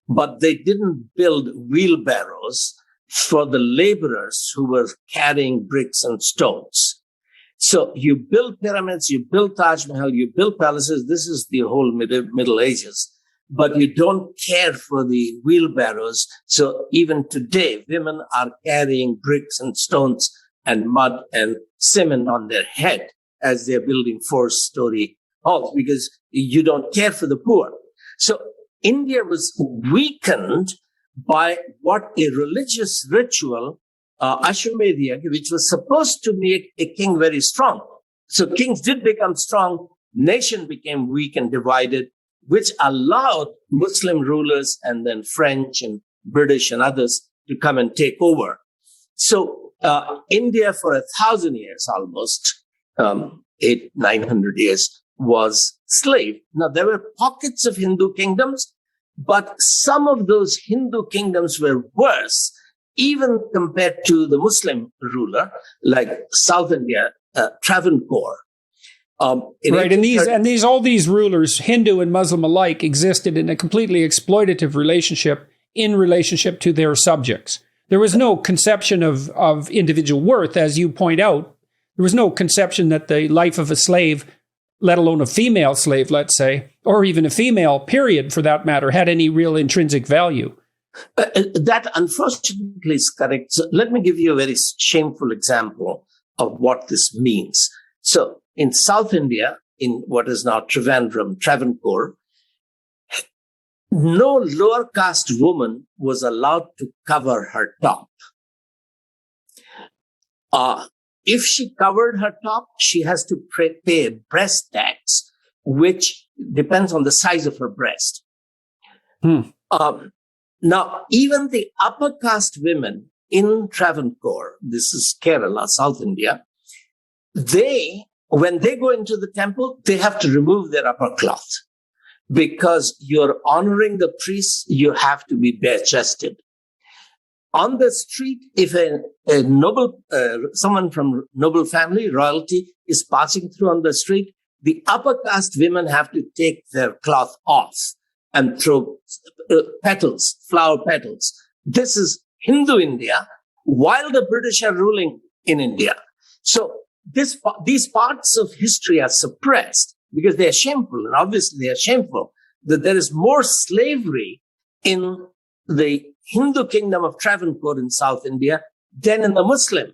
but they didn't build wheelbarrows for the laborers who were carrying bricks and stones. So you build pyramids, you build Taj Mahal, you build palaces. This is the whole Middle Ages. But you don't care for the wheelbarrows. So even today, women are carrying bricks and stones and mud and cement on their head as they're building 4-story halls because you don't care for the poor. So India was weakened by what a religious ritual, Ashwamedh, which was supposed to make a king very strong. So kings did become strong. Nation became weak and divided, which allowed Muslim rulers and then French and British and others to come and take over. So India for 1,000 years, almost 900 years, was slave. Now, there were pockets of Hindu kingdoms, but some of those Hindu kingdoms were worse, even compared to the Muslim ruler, like South India, Travancore. Right, and all these rulers, Hindu and Muslim alike, existed in a completely exploitative relationship in relationship to their subjects. There was no conception of individual worth, as you point out. There was no conception that the life of a slave, let alone a female slave, let's say, or even a female, period, for that matter, had any real intrinsic value. That, unfortunately, is correct. So let me give you a very shameful example of what this means. So in South India, in what is now Travancore, no lower caste woman was allowed to cover her top. If she covered her top, she has to pay a breast tax, which depends on the size of her breast. Now, even the upper caste women in Travancore, this is Kerala, South India, when they go into the temple, they have to remove their upper cloth because you're honoring the priests. You have to be bare-chested. On the street, if a noble, someone from noble family, royalty, is passing through on the street, the upper caste women have to take their cloth off and throw petals, flower petals. This is Hindu India, while the British are ruling in India. So these parts of history are suppressed because they are shameful, and obviously they are shameful, that there is more slavery in the Hindu kingdom of Travancore in South India than in the Muslim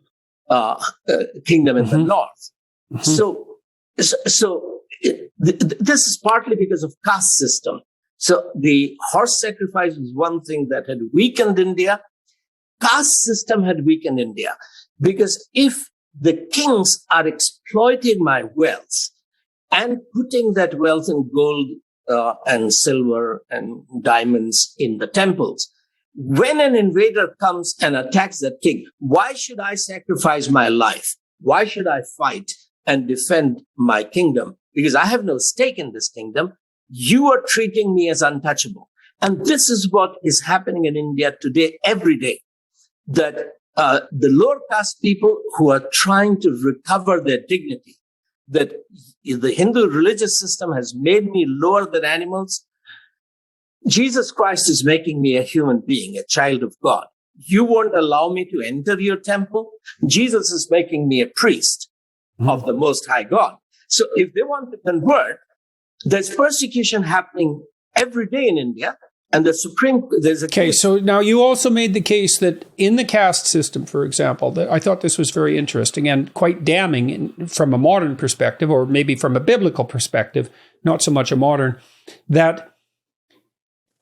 kingdom in the north. So this is partly because of caste system. So the horse sacrifice was one thing that had weakened India. Caste system had weakened India because if the kings are exploiting my wealth and putting that wealth in gold and silver and diamonds in the temples, when an invader comes and attacks the king, why should I sacrifice my life? Why should I fight and defend my kingdom? Because I have no stake in this kingdom. You are treating me as untouchable. And this is what is happening in India today, every day, that the lower caste people who are trying to recover their dignity, that the Hindu religious system has made me lower than animals. Jesus Christ is making me a human being, a child of God. You won't allow me to enter your temple. Jesus is making me a priest of the Most High God. So if they want to convert, there's persecution happening every day in India. And so now you also made the case that in the caste system, for example, that I thought this was very interesting and quite damning from a modern perspective, or maybe from a biblical perspective, not so much a modern, that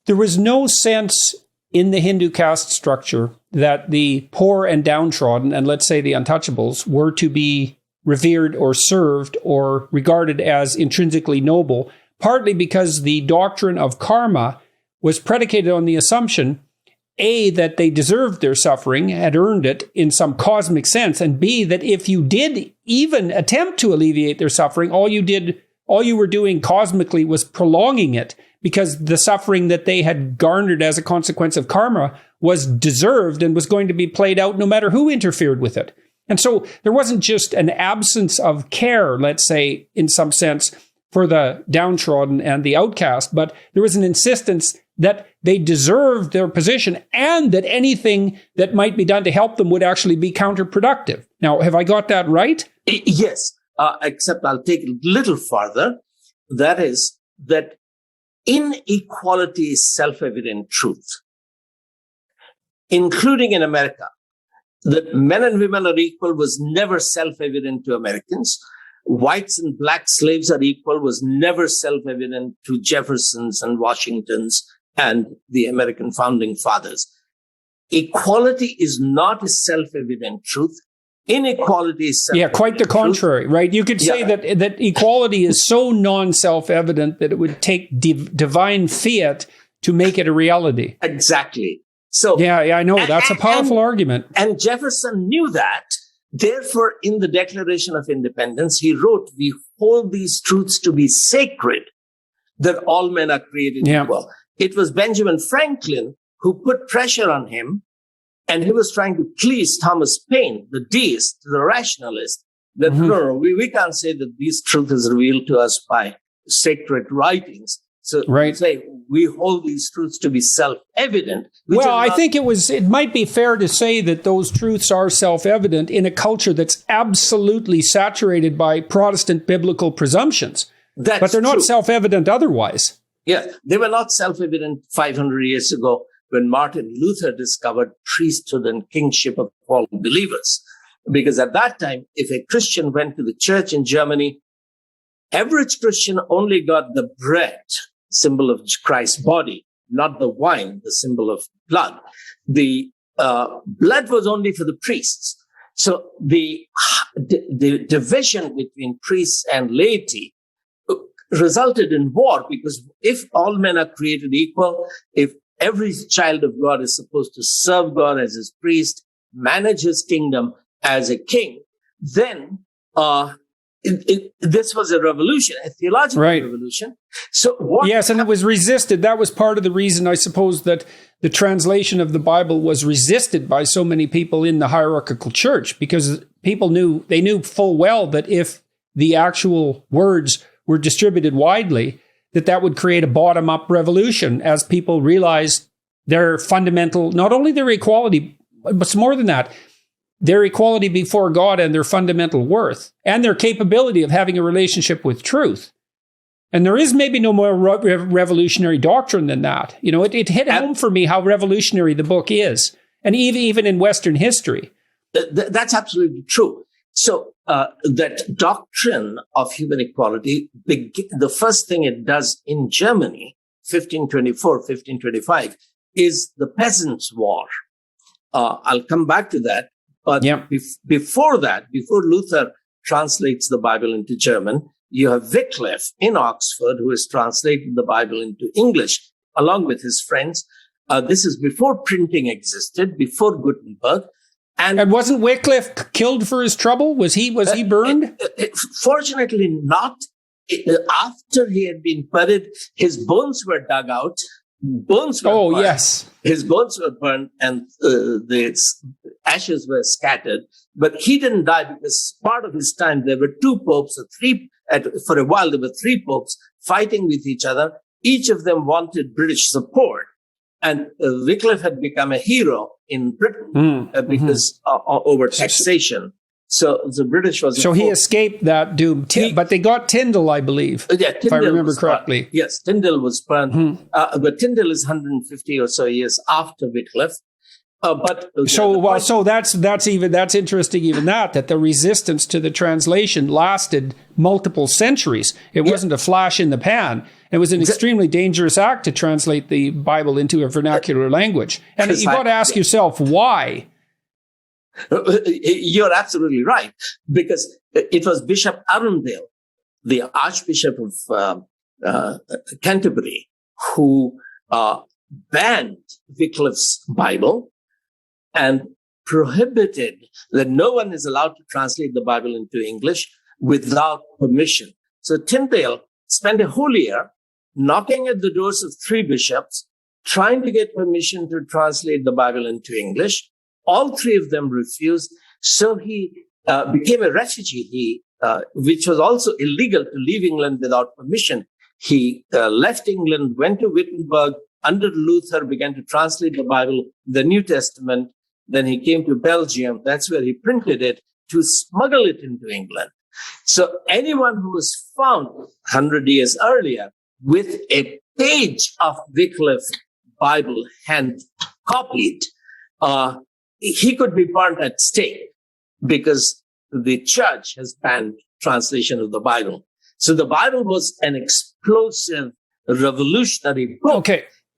there was no sense in the Hindu caste structure that the poor and downtrodden, and let's say the untouchables, were to be revered or served or regarded as intrinsically noble, partly because the doctrine of karma was predicated on the assumption, A, that they deserved their suffering, had earned it in some cosmic sense, and B, that if you did even attempt to alleviate their suffering, all you were doing cosmically was prolonging it, because the suffering that they had garnered as a consequence of karma was deserved and was going to be played out no matter who interfered with it. And so there wasn't just an absence of care, let's say, in some sense, for the downtrodden and the outcast, but there was an insistence that they deserved their position and that anything that might be done to help them would actually be counterproductive. Now, have I got that right? Yes, except I'll take it a little farther. That is that inequality is self-evident truth, including in America. That men and women are equal was never self-evident to Americans. Whites and black slaves are equal was never self-evident to Jeffersons and Washingtons and the American founding fathers. Equality is not a self-evident truth. Inequality is self-evident. Yeah, quite the contrary, right? You could say that equality is so non-self-evident that it would take divine fiat to make it a reality. Exactly. So yeah, I know. That's a powerful argument. And Jefferson knew that. Therefore, in the Declaration of Independence, he wrote, "We hold these truths to be sacred, that all men are created equal." It was Benjamin Franklin who put pressure on him, and he was trying to please Thomas Paine, the deist, the rationalist, that no, we can't say that these truths is revealed to us by sacred writings. So say we hold these truths to be self-evident. Well, I think it might be fair to say that those truths are self-evident in a culture that's absolutely saturated by Protestant biblical presumptions. But they're not self-evident otherwise. Yeah, they were not self-evident 500 years ago when Martin Luther discovered priesthood and kingship of all believers. Because at that time, if a Christian went to the church in Germany, average Christian only got the bread, symbol of Christ's body, not the wine, the symbol of blood. The blood was only for the priests. So the division between priests and laity resulted in war, because if all men are created equal, if every child of God is supposed to serve God as his priest, manage his kingdom as a king, then this was a revolution, a theological revolution. So yes, and it was resisted. That was part of the reason, I suppose, that the translation of the Bible was resisted by so many people in the hierarchical church, because people knew full well that if the actual words were distributed widely, that would create a bottom-up revolution as people realized their fundamental, not only their equality, but more than that, their equality before God and their fundamental worth and their capability of having a relationship with truth. And there is maybe no more revolutionary doctrine than that. You know, it hit home for me how revolutionary the book is, and even in Western history. That's absolutely true. So that doctrine of human equality, the first thing it does in Germany, 1524, 1525, is the Peasants' War. I'll come back to that. But before that, before Luther translates the Bible into German, you have Wycliffe in Oxford, who has translated the Bible into English, along with his friends. This is before printing existed, before Gutenberg. And wasn't Wycliffe killed for his trouble? Was he burned? Fortunately not. After he had been buried, his bones were dug out. Burned. Yes. His bones were burned and the ashes were scattered. But he didn't die because part of his time there were two popes, for a while there were three popes fighting with each other. Each of them wanted British support. And Wycliffe had become a hero in Britain because over taxation. So the British was... So he escaped that doom. But they got Tyndale, I believe, if I remember correctly. Yes, Tyndale was burned. But Tyndale is 150 or so years after Wycliffe. So that's interesting. Even that the resistance to the translation lasted multiple centuries. It wasn't a flash in the pan. It was an extremely dangerous act to translate the Bible into a vernacular language. And you've got to ask yourself why. You're absolutely right, because it was Bishop Arundel, the Archbishop of Canterbury, who banned Wycliffe's Bible and prohibited that no one is allowed to translate the Bible into English without permission. So Tyndale spent a whole year knocking at the doors of three bishops, trying to get permission to translate the Bible into English. All three of them refused. So he became a refugee, which was also illegal to leave England without permission. He left England, went to Wittenberg, under Luther, began to translate the Bible, the New Testament. Then he came to Belgium. That's where he printed it to smuggle it into England. So anyone who was found 100 years earlier with a page of Wycliffe's Bible hand copied, he could be burnt at stake because the church has banned translation of the Bible. So the Bible was an explosive, revolutionary book.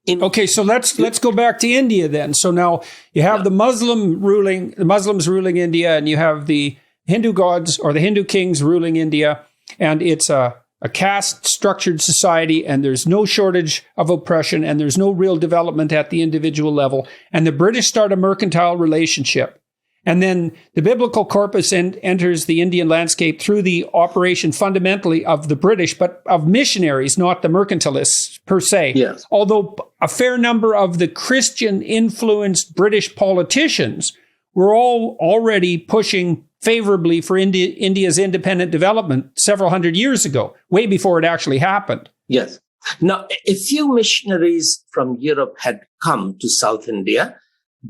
Okay, so let's go back to India then. So now you have the Muslims ruling India, and you have the Hindu gods or the Hindu kings ruling India, and it's a caste structured society, and there's no shortage of oppression, and there's no real development at the individual level. And the British start a mercantile relationship. And then the biblical corpus enters the Indian landscape through the operation fundamentally of the British, but of missionaries, not the mercantilists per se. Yes. Although a fair number of the Christian-influenced British politicians were all already pushing favorably for India's independent development several hundred years ago, way before it actually happened. Yes. Now, a few missionaries from Europe had come to South India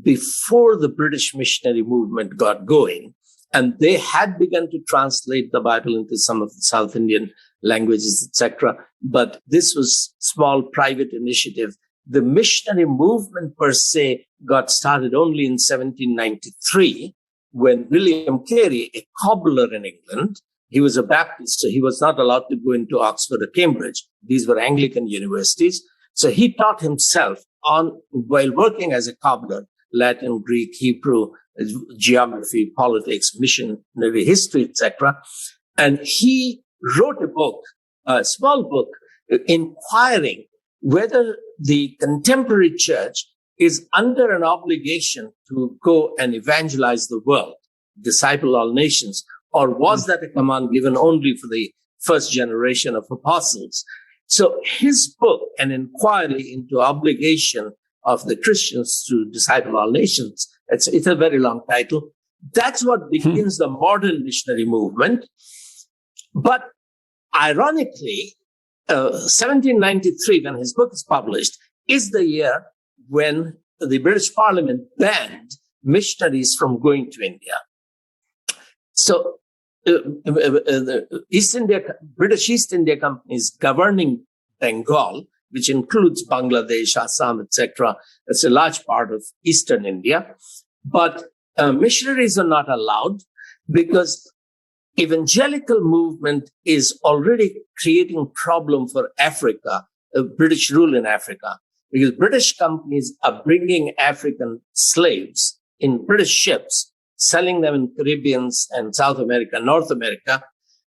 before the British missionary movement got going, and they had begun to translate the Bible into some of the South Indian languages, etc. But this was small private initiative. The missionary movement per se got started only in 1793 when William Carey, a cobbler in England, he was a Baptist, so he was not allowed to go into Oxford or Cambridge. These were Anglican universities. So he taught himself while working as a cobbler, Latin, Greek, Hebrew, geography, politics, missionary history, etc. And he wrote a book, a small book, inquiring whether the contemporary church is under an obligation to go and evangelize the world, disciple all nations, or was that a command given only for the first generation of apostles? So his book, An Inquiry into Obligation of the Christians to Disciple All Nations, it's a very long title. That's what begins the modern missionary movement. But ironically, 1793, when his book is published, is the year when the British Parliament banned missionaries from going to India. So the British East India Company is governing Bengal, which includes Bangladesh, Assam, etc. It's a large part of Eastern India. But missionaries are not allowed because evangelical movement is already creating problem for Africa, British rule in Africa, because British companies are bringing African slaves in British ships, selling them in Caribbean and South America, North America,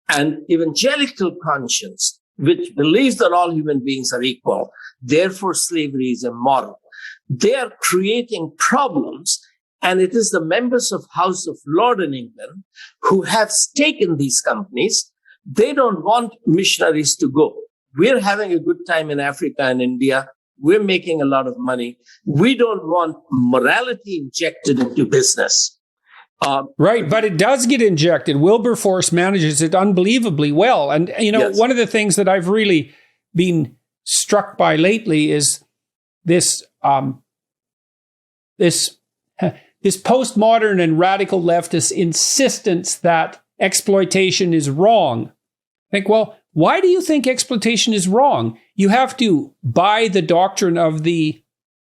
and evangelical conscience, which believes that all human beings are equal, therefore slavery is immoral. They are creating problems, and it is the members of House of Lords in England who have stake in these companies. They don't want missionaries to go. We're having a good time in Africa and India. We're making a lot of money. We don't want morality injected into business. Right, but it does get injected. Wilberforce manages it unbelievably well. And, Yes. One of the things that I've really been struck by lately is this postmodern and radical leftist insistence that exploitation is wrong. Think, well, why do you think exploitation is wrong? You have to buy the doctrine of the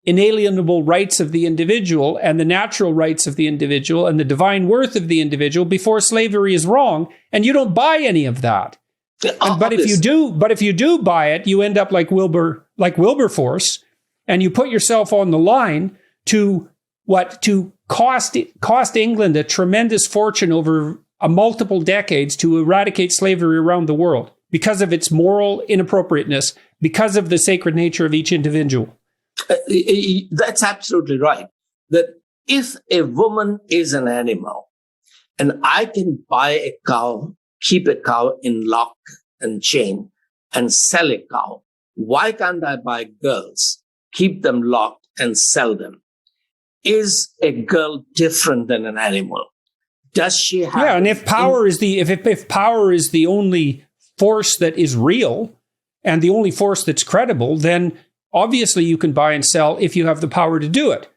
inalienable rights of the individual and the natural rights of the individual and the divine worth of the individual before slavery is wrong, and you don't buy any of that. But if you do buy it, you end up like Wilberforce, and you put yourself on the line to cost England a tremendous fortune over multiple decades to eradicate slavery around the world because of its moral inappropriateness, because of the sacred nature of each individual. That's absolutely right. That if a woman is an animal and I can buy a cow, keep a cow in lock and chain and sell a cow, why can't I buy girls, keep them locked and sell them? Is a girl different than an animal? Does she have... Yeah, and if power is the only force that is real and the only force that's credible, then obviously you can buy and sell if you have the power to do it.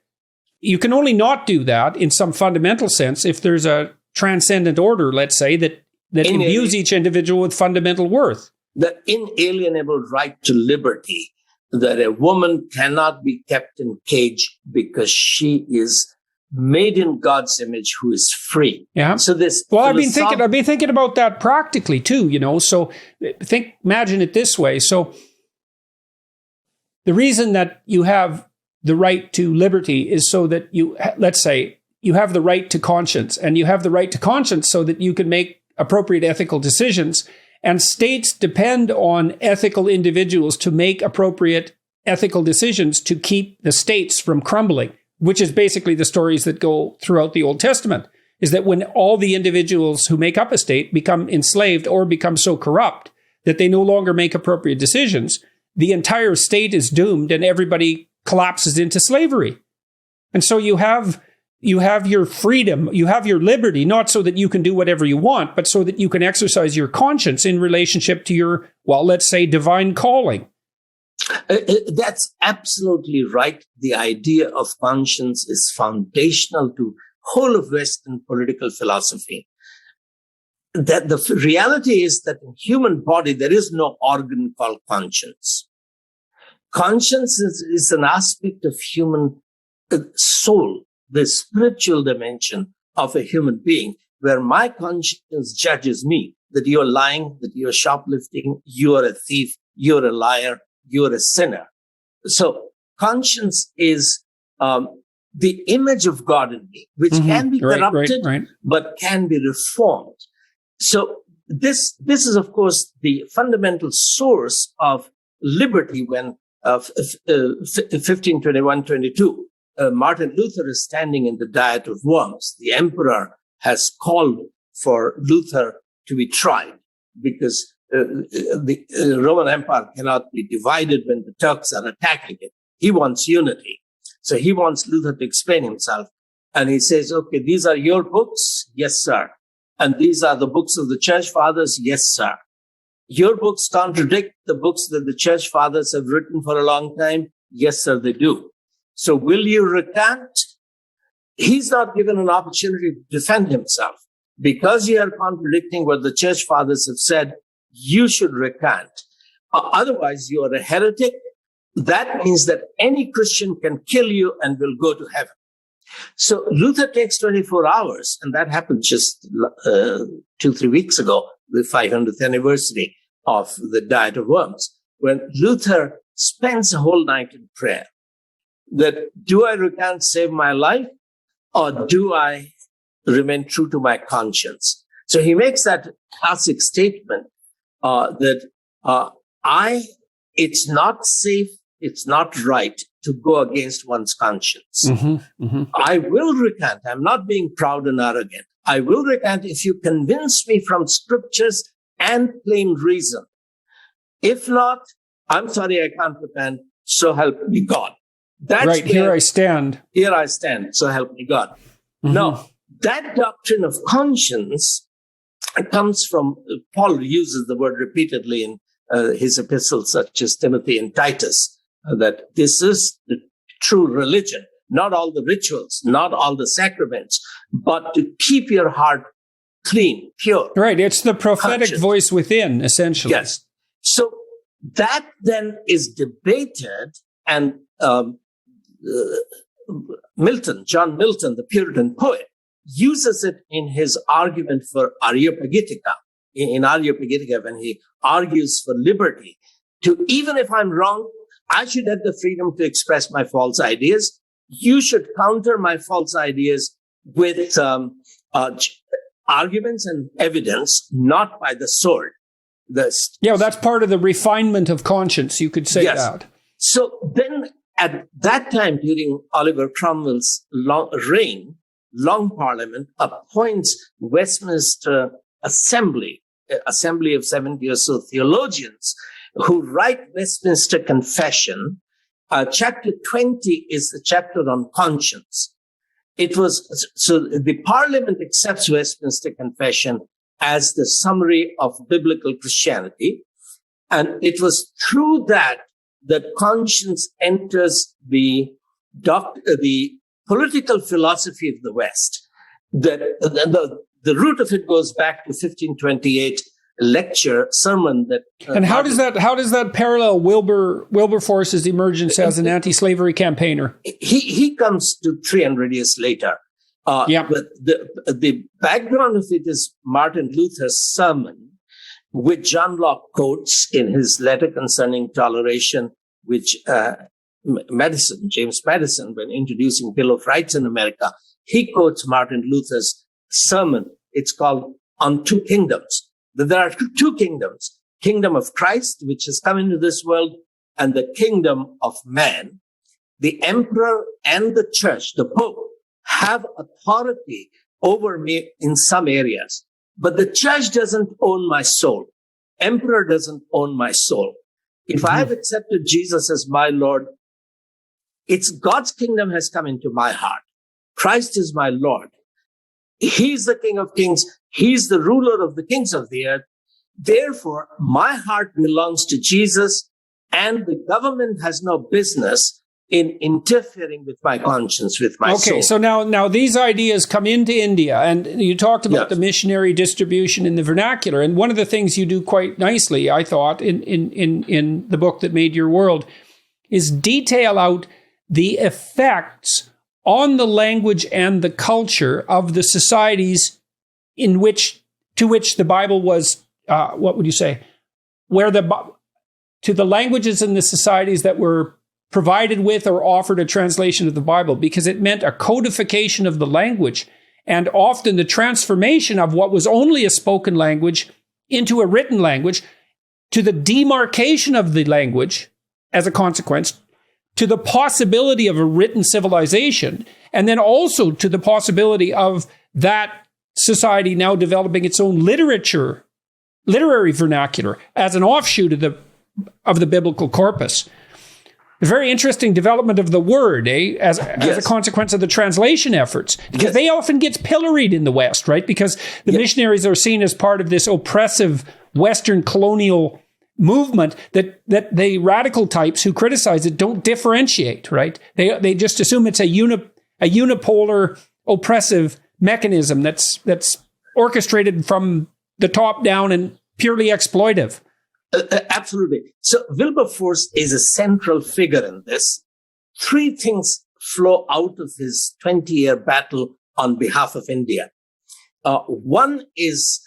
You can only not do that in some fundamental sense if there's a transcendent order, let's say, that imbues each individual with fundamental worth. The inalienable right to liberty, that a woman cannot be kept in cage because she is made in God's image, who is free. Yeah. So this. Well, I've been thinking about that practically too. So imagine it this way. So the reason that you have the right to liberty is so that let's say, you have the right to conscience, and you have the right to conscience so that you can make appropriate ethical decisions. And states depend on ethical individuals to make appropriate ethical decisions to keep the states from crumbling, which is basically the stories that go throughout the Old Testament, is that when all the individuals who make up a state become enslaved or become so corrupt that they no longer make appropriate decisions, the entire state is doomed and everybody collapses into slavery. And so you have your freedom, you have your liberty, not so that you can do whatever you want, but so that you can exercise your conscience in relationship to your, well, let's say, divine calling. That's absolutely right. The idea of conscience is foundational to whole of Western political philosophy. That the reality is that in human body, there is no organ called conscience. Conscience is an aspect of human soul, the spiritual dimension of a human being, where my conscience judges me that you're lying, that you're shoplifting, you're a thief, you're a liar, you're a sinner. So conscience is the image of God in me, which can be corrupted, but can be reformed. So this is, of course, the fundamental source of liberty when 1521-22, Martin Luther is standing in the Diet of Worms. The emperor has called for Luther to be tried because the Roman Empire cannot be divided when the Turks are attacking it. He wants unity. So he wants Luther to explain himself. And he says, okay, these are your books? Yes, sir. And these are the books of the church fathers? Yes, sir. Your books contradict the books that the church fathers have written for a long time? Yes, sir, they do. So will you recant? He's not given an opportunity to defend himself. Because you are contradicting what the church fathers have said, you should recant. Otherwise, you are a heretic. That means that any Christian can kill you and will go to heaven. So Luther takes 24 hours, and that happened just 2-3 weeks ago, the 500th anniversary of the Diet of Worms, when Luther spends a whole night in prayer. That do I recant, save my life, or do I remain true to my conscience? So he makes that classic statement that it's not safe, it's not right to go against one's conscience. I will recant. I'm not being proud and arrogant. I will recant if you convince me from scriptures and plain reason. If not, I'm sorry, I can't recant. So help me God. That's right. Here I stand. Here I stand. So help me God. Now, that doctrine of conscience comes from, Paul uses the word repeatedly in his epistles, such as Timothy and Titus, that this is the true religion, not all the rituals, not all the sacraments, but to keep your heart clean, pure. Right. It's the prophetic conscious voice within, essentially. Yes. So that then is debated, and John Milton, the Puritan poet, uses it in his argument for Areopagitica. In Areopagitica, when he argues for liberty, to even if I'm wrong, I should have the freedom to express my false ideas. You should counter my false ideas with arguments and evidence, not by the sword. That's part of the refinement of conscience, you could say that. So then at that time, during Oliver Cromwell's reign, Long Parliament appoints Westminster Assembly of 70 or so theologians who write Westminster Confession. Chapter 20 is the chapter on conscience. So the Parliament accepts Westminster Confession as the summary of biblical Christianity. And it was through that that conscience enters the political philosophy of the West. That the root of it goes back to 1528 sermon that. And how does that parallel Wilberforce's emergence as an anti-slavery campaigner? He comes to 300 years later. But the background of it is Martin Luther's sermon, which John Locke quotes in his letter concerning toleration, which James Madison, when introducing Bill of Rights in America, he quotes Martin Luther's sermon. It's called On Two Kingdoms. That there are two kingdoms, kingdom of Christ, which has come into this world, and the kingdom of man. The emperor and the church, the pope, have authority over me in some areas, but the church doesn't own my soul. Emperor doesn't own my soul. If I have accepted Jesus as my Lord, it's God's kingdom has come into my heart. Christ is my Lord. He's the King of Kings. He's the ruler of the kings of the earth. Therefore, my heart belongs to Jesus, and the government has no business in interfering with my conscience, with my soul. Okay, so now these ideas come into India, and you talked about the missionary distribution in the vernacular. And one of the things you do quite nicely, I thought, in the book that made your world, is detail out the effects on the language and the culture of the societies to which the Bible was, what would you say, to the languages and the societies that were provided with or offered a translation of the Bible, because it meant a codification of the language and often the transformation of what was only a spoken language into a written language, to the demarcation of the language as a consequence, to the possibility of a written civilization, and then also to the possibility of that society now developing its own literary vernacular as an offshoot of the biblical corpus. A very interesting development of the word, as a consequence of the translation efforts, because they often get pilloried in the West, right? Because the missionaries are seen as part of this oppressive Western colonial movement that the radical types who criticize it don't differentiate, right? They just assume it's a unipolar oppressive mechanism that's orchestrated from the top down and purely exploitive. Absolutely. So Wilberforce is a central figure in this. Three things flow out of his 20-year battle on behalf of India. One is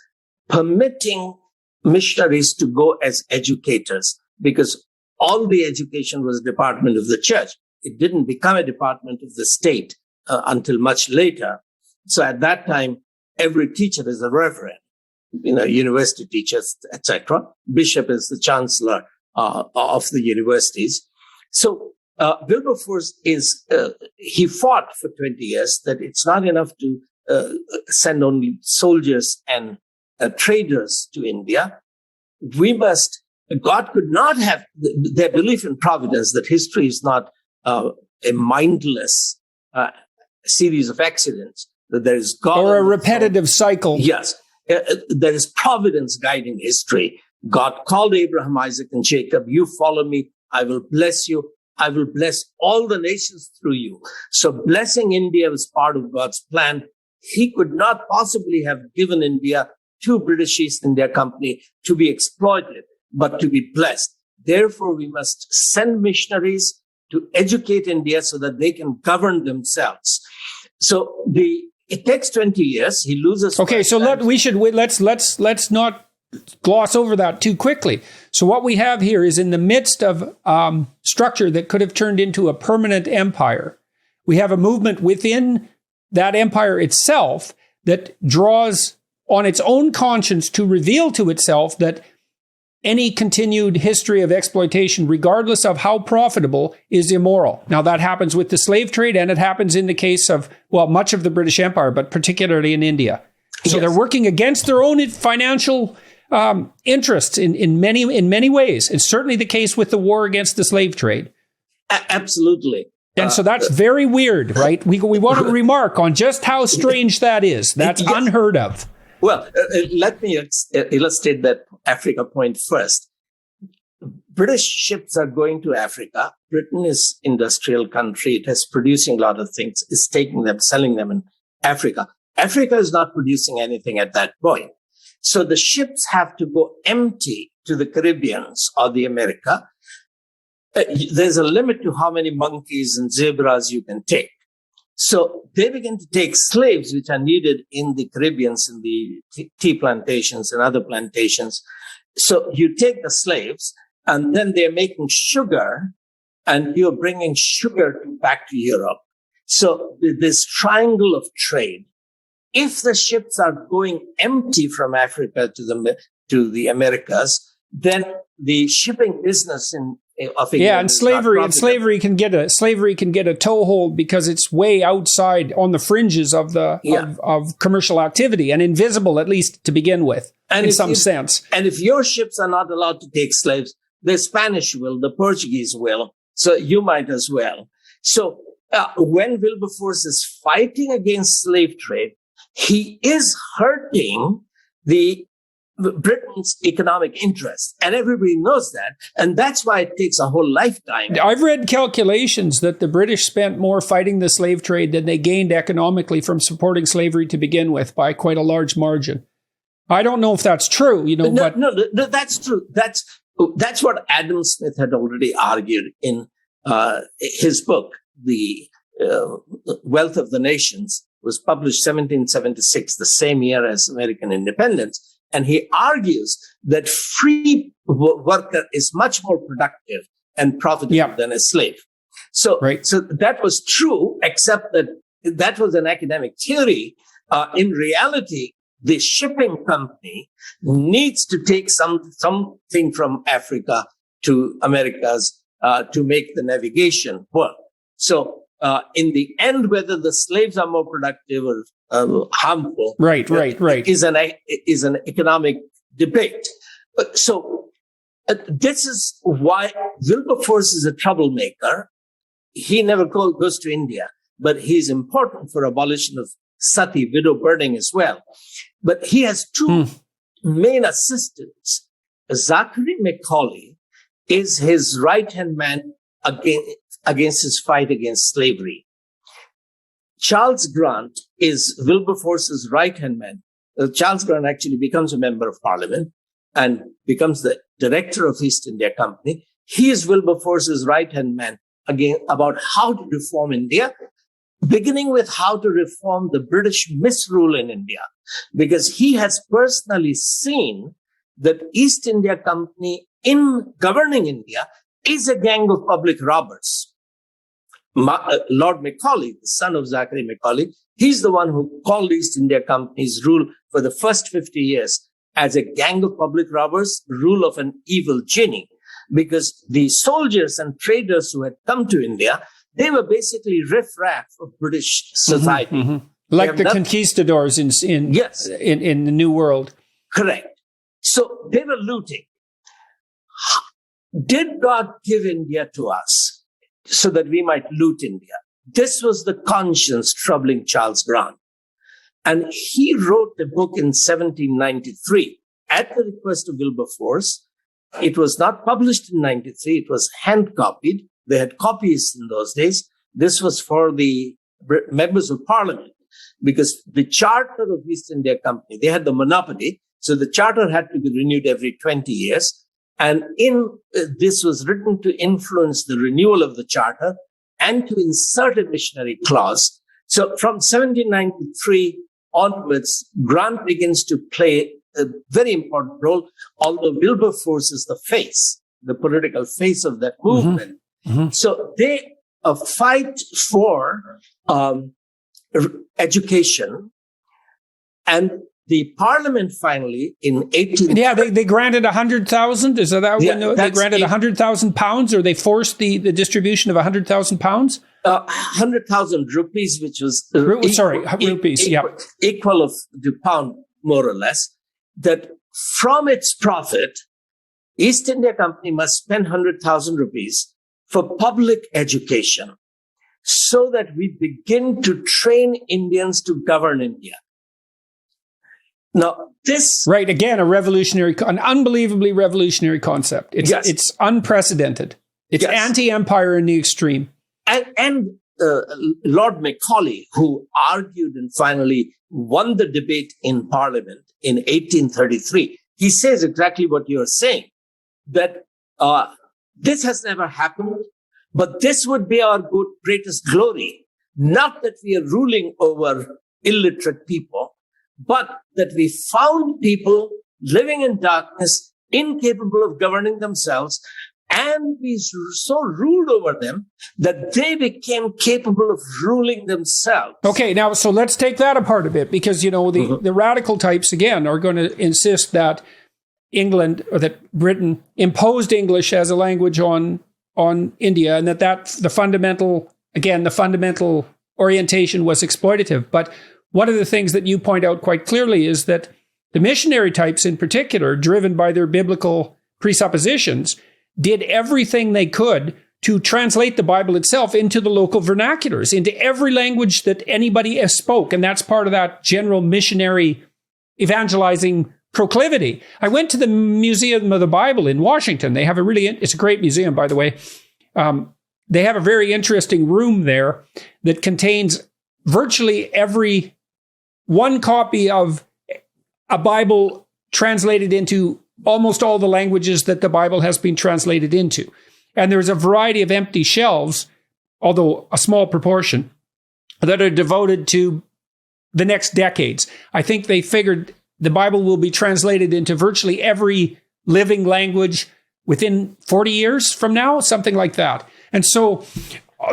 permitting missionaries to go as educators, because all the education was a department of the church. It didn't become a department of the state until much later. So at that time, every teacher is a reverend. University teachers, etc. Bishop is the chancellor of the universities. So Wilberforce he fought for 20 years that it's not enough to send only soldiers and traders to India. God could not have their belief in providence, that history is not a mindless series of accidents, that there is God. Or a repetitive cycle. Yes. There is providence guiding history. God called Abraham, Isaac, and Jacob. You follow me. I will bless you. I will bless all the nations through you. So blessing India was part of God's plan. He could not possibly have given India to British East India Company to be exploited, but to be blessed. Therefore, we must send missionaries to educate India so that they can govern themselves. So it takes 20 years. He loses. Okay, so let's not gloss over that too quickly. So what we have here is, in the midst of structure that could have turned into a permanent empire, we have a movement within that empire itself that draws on its own conscience to reveal to itself that any continued history of exploitation, regardless of how profitable, is immoral. Now, that happens with the slave trade, and it happens in the case of, much of the British Empire, but particularly in India. So they're working against their own financial interests in many ways. It's certainly the case with the war against the slave trade. Absolutely. And so that's very weird, right? We want to remark on just how strange that is. That's unheard of. Well, let me illustrate that Africa point first. British ships are going to Africa. Britain is industrial country. It is producing a lot of things. It's taking them, selling them in Africa. Africa is not producing anything at that point. So the ships have to go empty to the Caribbeans or the America. There's a limit to how many monkeys and zebras you can take. So they begin to take slaves, which are needed in the Caribbeans, in the tea plantations and other plantations. So you take the slaves, and then they're making sugar, and you're bringing sugar back to Europe. So this triangle of trade, if the ships are going empty from Africa to the Americas, then the shipping business of England and slavery can get a toehold because it's way outside on the fringes of of commercial activity and invisible, at least to begin with, in some sense. And if your ships are not allowed to take slaves, the Spanish will, the Portuguese will, so you might as well. So when Wilberforce is fighting against slave trade, he is hurting Britain's economic interests, and everybody knows that, and that's why it takes a whole lifetime. I've read calculations that the British spent more fighting the slave trade than they gained economically from supporting slavery to begin with, by quite a large margin. I don't know if that's true, No, that's true. That's what Adam Smith had already argued in his book, The Wealth of the Nations, was published 1776, the same year as American independence. And he argues that free worker is much more productive and profitable than a slave. So that was true, except that was an academic theory. In reality, the shipping company needs to take something from Africa to Americas to make the navigation work. So in the end, whether the slaves are more productive or harmful, is an economic debate. So this is why Wilberforce is a troublemaker. He never goes to India, but he's important for abolition of sati, widow burning as well. But he has two main assistants. Zachary Macaulay is his right-hand man against his fight against slavery. Charles Grant is Wilberforce's right-hand man. Charles Grant actually becomes a member of parliament and becomes the director of East India Company. He is Wilberforce's right-hand man again about how to reform India, beginning with how to reform the British misrule in India, because he has personally seen that East India Company in governing India is a gang of public robbers. Lord Macaulay, the son of Zachary Macaulay, he's the one who called East India Company's rule for the first 50 years as a gang of public robbers, rule of an evil genie, because the soldiers and traders who had come to India, they were basically riffraff of British society. Like the conquistadors in the New World. Correct. So they were looting. Did God give India to us so that we might loot India? This was the conscience troubling Charles Grant. And he wrote a book in 1793 at the request of Wilberforce. It was not published in 93. It was hand copied. They had copies in those days. This was for the members of parliament, because the charter of East India Company, they had the monopoly. So the charter had to be renewed every 20 years. And this was written to influence the renewal of the charter and to insert a missionary clause. So from 1793 onwards, Grant begins to play a very important role, although Wilberforce is the political face of that movement. So they fight for education, and the parliament finally in 18... they granted 100,000. Is that when they granted 100,000 pounds, or they forced the distribution of 100,000 pounds? 100,000 rupees, which was rupees, equal of the pound, more or less. That from its profit, East India Company must spend 100,000 rupees for public education, so that we begin to train Indians to govern India. Now, this... Right, again, an unbelievably revolutionary concept. It's unprecedented. It's anti-empire in the extreme. And Lord Macaulay, who argued and finally won the debate in Parliament in 1833, he says exactly what you're saying, that this has never happened, but this would be our greatest glory. Not that we are ruling over illiterate people, but that we found people living in darkness, incapable of governing themselves, and we so ruled over them that they became capable of ruling themselves. Okay, now, so let's take that apart a bit, because, the radical types, again, are going to insist that England, or that Britain, imposed English as a language on India, and that the fundamental orientation was exploitative. But one of the things that you point out quite clearly is that the missionary types in particular, driven by their biblical presuppositions, did everything they could to translate the Bible itself into the local vernaculars, into every language that anybody spoke. And that's part of that general missionary evangelizing proclivity. I went to the Museum of the Bible in Washington. They have it's a great museum, by the way. They have a very interesting room there that contains virtually every one copy of a Bible translated into almost all the languages that the Bible has been translated into. And there's a variety of empty shelves, although a small proportion, that are devoted to the next decades. I think they figured the Bible will be translated into virtually every living language within 40 years from now, something like that. And so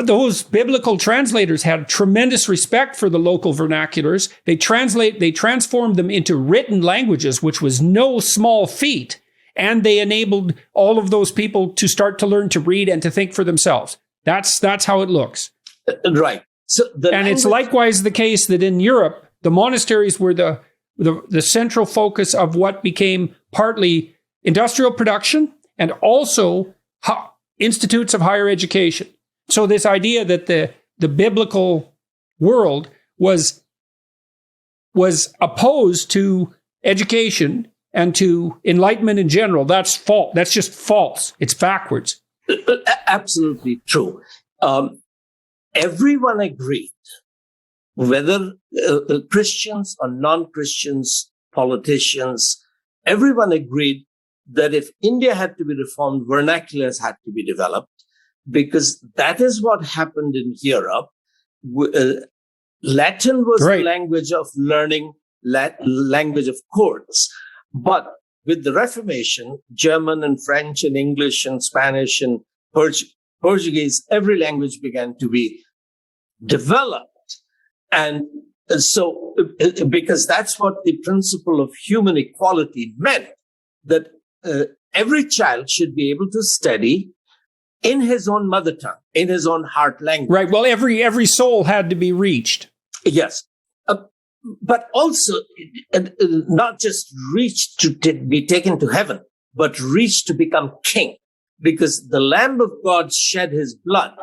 those biblical translators had tremendous respect for the local vernaculars. They transformed them into written languages, which was no small feat. And they enabled all of those people to start to learn to read and to think for themselves. That's how it looks. Right. It's likewise the case that in Europe, the monasteries were the central focus of what became partly industrial production and also institutes of higher education. So this idea that the biblical world was opposed to education and to Enlightenment in general, that's false. That's just false. It's backwards. Absolutely true. Everyone agreed, whether Christians or non-Christians, politicians, everyone agreed that if India had to be reformed, vernaculars had to be developed, because that is what happened in Europe. Latin was the language of learning, language of courts. But with the Reformation, German and French and English and Spanish and Portuguese, every language began to be developed. And so, because that's what the principle of human equality meant, that every child should be able to study in his own mother tongue, in his own heart language. Right. Well, every soul had to be reached. Yes. But also not just reached to be taken to heaven, but reached to become king, because the Lamb of God shed his blood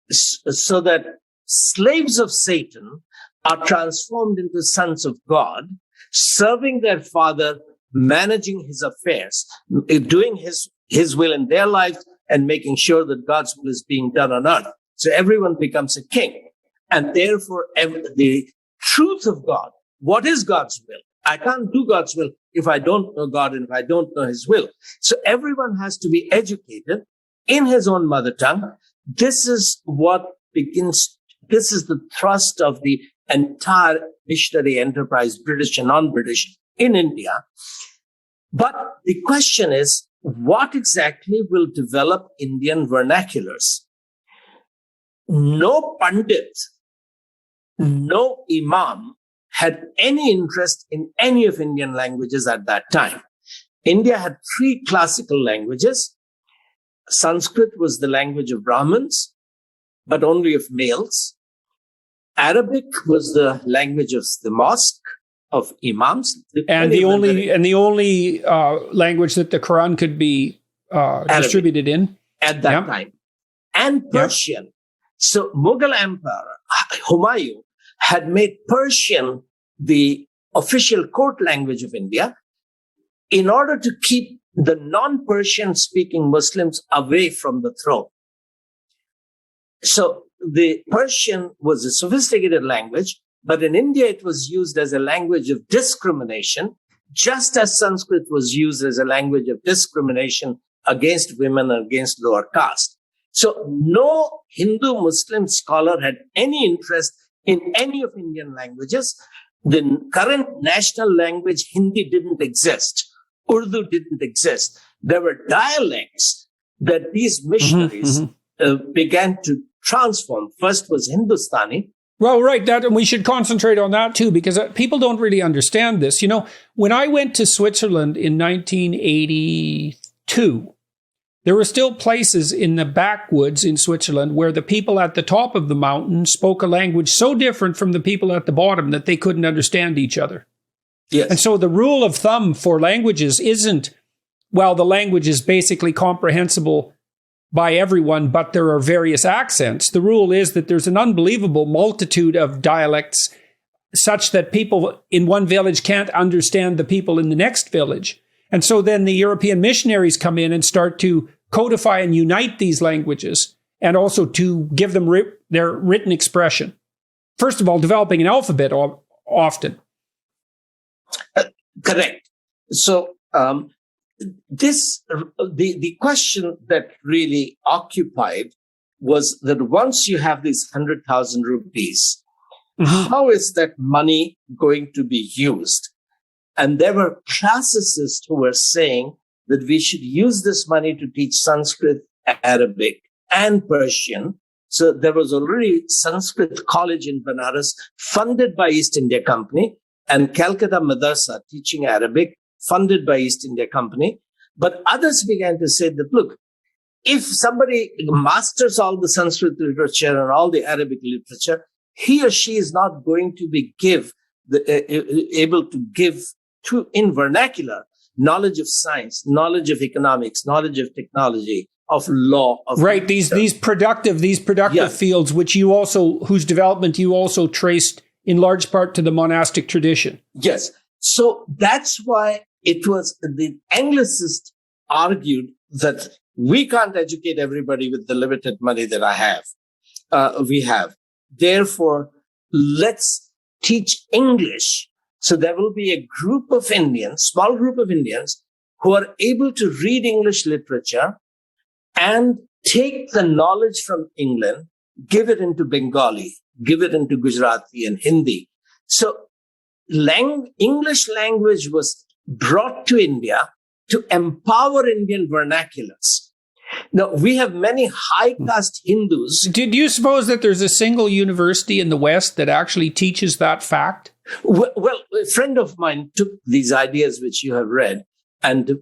so that slaves of Satan are transformed into sons of God, serving their father, managing his affairs, doing his will in their lives, and making sure that God's will is being done on earth. So everyone becomes a king. And therefore, the truth of God, what is God's will? I can't do God's will if I don't know God and if I don't know his will. So everyone has to be educated in his own mother tongue. This is this is the thrust of the entire missionary enterprise, British and non-British, in India. But the question is, what exactly will develop Indian vernaculars? No Pandit, no Imam had any interest in any of Indian languages at that time. India had 3 classical languages. Sanskrit was the language of Brahmins, but only of males. Arabic was the language of the mosque, of imams. And the only language that the Quran could be distributed in. At that time. And Persian. Yep. So Mughal Empire, Humayun, had made Persian the official court language of India, in order to keep the non-Persian speaking Muslims away from the throne. So the Persian was a sophisticated language, but in India it was used as a language of discrimination, just as Sanskrit was used as a language of discrimination against women and against lower caste. So no Hindu Muslim scholar had any interest in any of Indian languages. The current national language, Hindi, didn't exist. Urdu didn't exist. There were dialects that these missionaries began to transform. First was Hindustani. Well, right. That, and we should concentrate on that too, because people don't really understand this. You know, when I went to Switzerland in 1982, there were still places in the backwoods in Switzerland where the people at the top of the mountain spoke a language so different from the people at the bottom that they couldn't understand each other. Yes. And so the rule of thumb for languages isn't, well, the language is basically comprehensible by everyone, but there are various accents. The rule is that there's an unbelievable multitude of dialects such that people in one village can't understand the people in the next village. And so then the European missionaries come in and start to codify and unite these languages and also to give them their written expression. First of all, developing an alphabet often. Correct. So the question that really occupied was that once you have these 100,000 rupees, how is that money going to be used? And there were classicists who were saying that we should use this money to teach Sanskrit, Arabic, and Persian. So there was already Sanskrit College in Banaras funded by East India Company, and Calcutta Madrasa teaching Arabic funded by East India Company. But others began to say that, look, if somebody masters all the Sanskrit literature and all the Arabic literature, he or she is not going to be able to give in vernacular knowledge of science, knowledge of economics, knowledge of technology, of law, of right. These productive fields, whose development you also traced in large part to the monastic tradition. Yes. So that's why it was the Anglicists argued that we can't educate everybody with the limited money that we have. Therefore, let's teach English. So there will be a group of Indians, small group of Indians, who are able to read English literature and take the knowledge from England, give it into Bengali, give it into Gujarati and Hindi. So English language was brought to India to empower Indian vernaculars. Now, we have many high caste Hindus. Did you suppose that there's a single university in the West that actually teaches that fact? Well, a friend of mine took these ideas which you have read and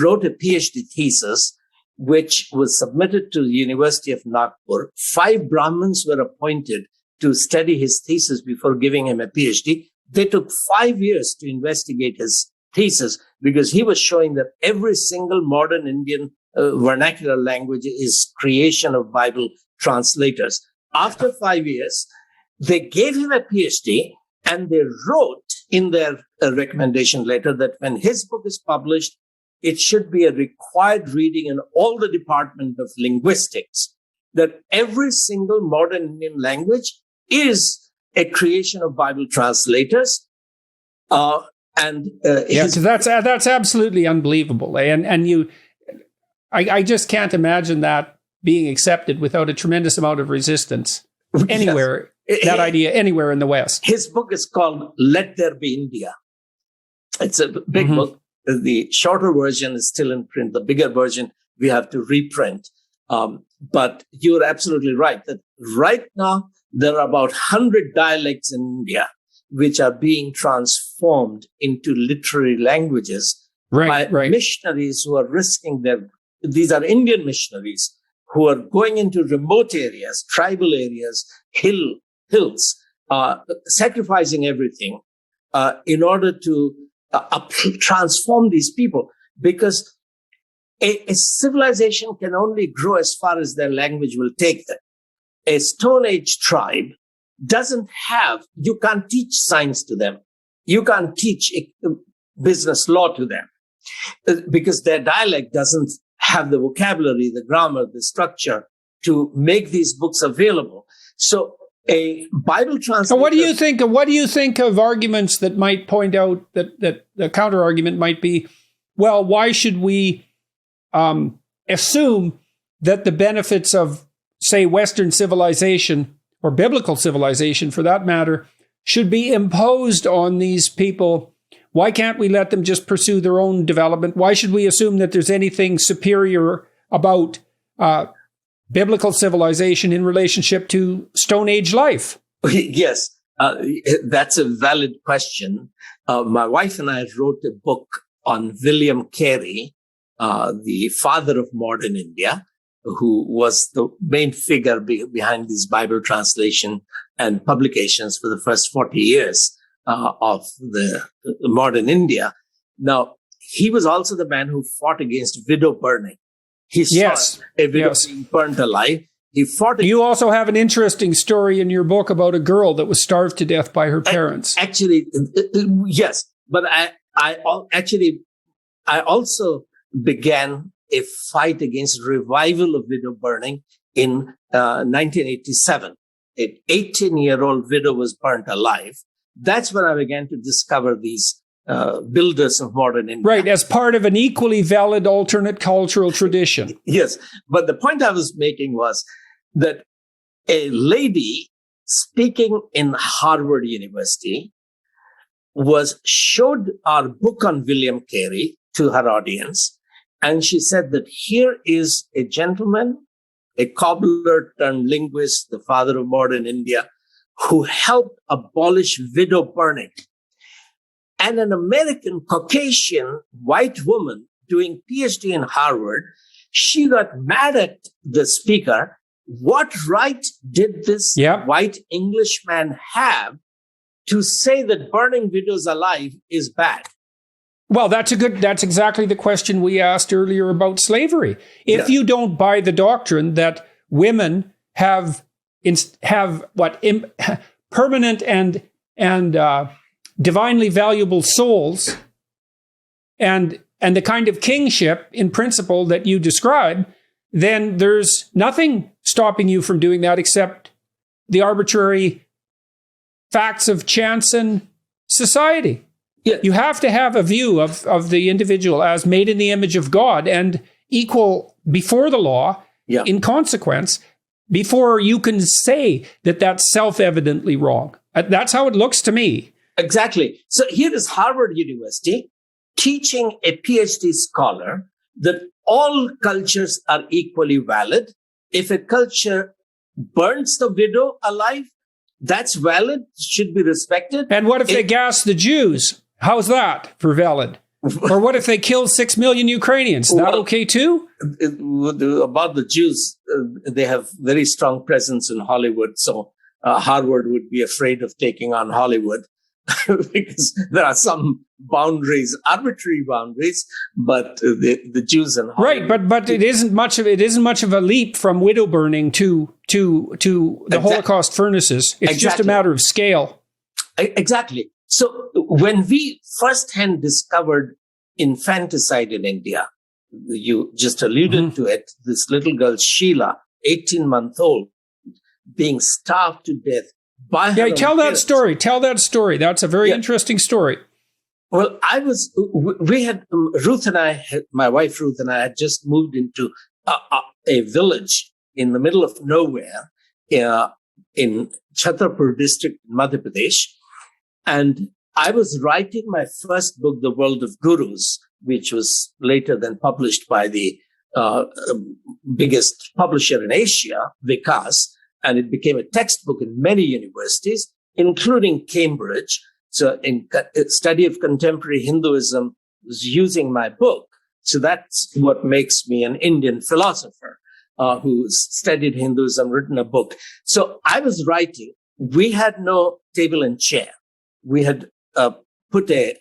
wrote a PhD thesis, which was submitted to the University of Nagpur. 5 Brahmins were appointed to study his thesis before giving him a PhD. They took 5 years to investigate his thesis because he was showing that every single modern Indian vernacular language is creation of Bible translators. After 5 years, they gave him a PhD and they wrote in their recommendation letter that when his book is published, it should be a required reading in all the department of linguistics, that every single modern Indian language is a creation of Bible translators. So that's absolutely unbelievable. I just can't imagine that being accepted without a tremendous amount of resistance anywhere. Yes. That idea anywhere in the West. His book is called Let There Be India. It's a big book. The shorter version is still in print. The bigger version we have to reprint. But you're absolutely right that right now there are about 100 dialects in India which are being transformed into literary languages by missionaries who are risking these are Indian missionaries who are going into remote areas, tribal areas, hills, sacrificing everything in order to transform these people. Because a civilization can only grow as far as their language will take them. A Stone Age tribe you can't teach science to them. You can't teach business law to them because their dialect doesn't have the vocabulary, the grammar, the structure to make these books available. So a Bible translator. So what do you think? What do you think of arguments that might point out that the counter argument might be, well, why should we assume that the benefits of, say, Western civilization or biblical civilization, for that matter, should be imposed on these people? Why can't we let them just pursue their own development? Why should we assume that there's anything superior about biblical civilization in relationship to Stone Age life? Yes, that's a valid question. My wife and I wrote a book on William Carey, the father of modern India, who was the main figure behind these Bible translation and publications for the first 40 years of the modern India. Now, he was also the man who fought against widow burning. He saw a widow being burnt alive. He fought. You also have an interesting story in your book about a girl that was starved to death by her parents. Actually, yes. But I also began a fight against revival of widow burning in 1987. An 18-year-old widow was burnt alive. That's when I began to discover these builders of modern India. Right, as part of an equally valid alternate cultural tradition. Yes, but the point I was making was that a lady speaking in Harvard University showed our book on William Carey to her audience, and she said that here is a gentleman, a cobbler turned linguist, the father of modern India, who helped abolish widow burning. And an American Caucasian white woman doing PhD in Harvard, she got mad at the speaker. What right did this white Englishman have to say that burning widows alive is bad? Well, that's exactly the question we asked earlier about slavery. If you don't buy the doctrine that women have permanent and divinely valuable souls, and the kind of kingship in principle that you describe, then there's nothing stopping you from doing that except the arbitrary facts of chance and society. Yeah. You have to have a view of the individual as made in the image of God and equal before the law in consequence, before you can say that that's self-evidently wrong. That's how it looks to me. Exactly. So here is Harvard University teaching a PhD scholar that all cultures are equally valid. If a culture burns the widow alive, that's valid, should be respected. And what if they gas the Jews? How's that for valid? Or what if they kill 6 million Ukrainians? Is that okay too? About the Jews, they have very strong presence in Hollywood. So Harvard would be afraid of taking on Hollywood because there are some boundaries, arbitrary boundaries, but the Jews in Hollywood. Right, but it isn't much of a leap from widow burning to the Holocaust furnaces. It's just a matter of scale. Exactly. So when we firsthand discovered infanticide in India, you just alluded to it, this little girl, Sheila, 18-month-old, being starved to death by her tell that parents. story. Tell that story. That's a very interesting story. Well, Ruth and I, my wife Ruth and I had just moved into a village in the middle of nowhere in Chhatarpur district, Madhya Pradesh. And I was writing my first book, The World of Gurus, which was later then published by the biggest publisher in Asia, Vikas, and it became a textbook in many universities, including Cambridge. So in study of contemporary Hinduism was using my book. So that's what makes me an Indian philosopher who's studied Hinduism, written a book. So I was writing. We had no table and chair. We had put a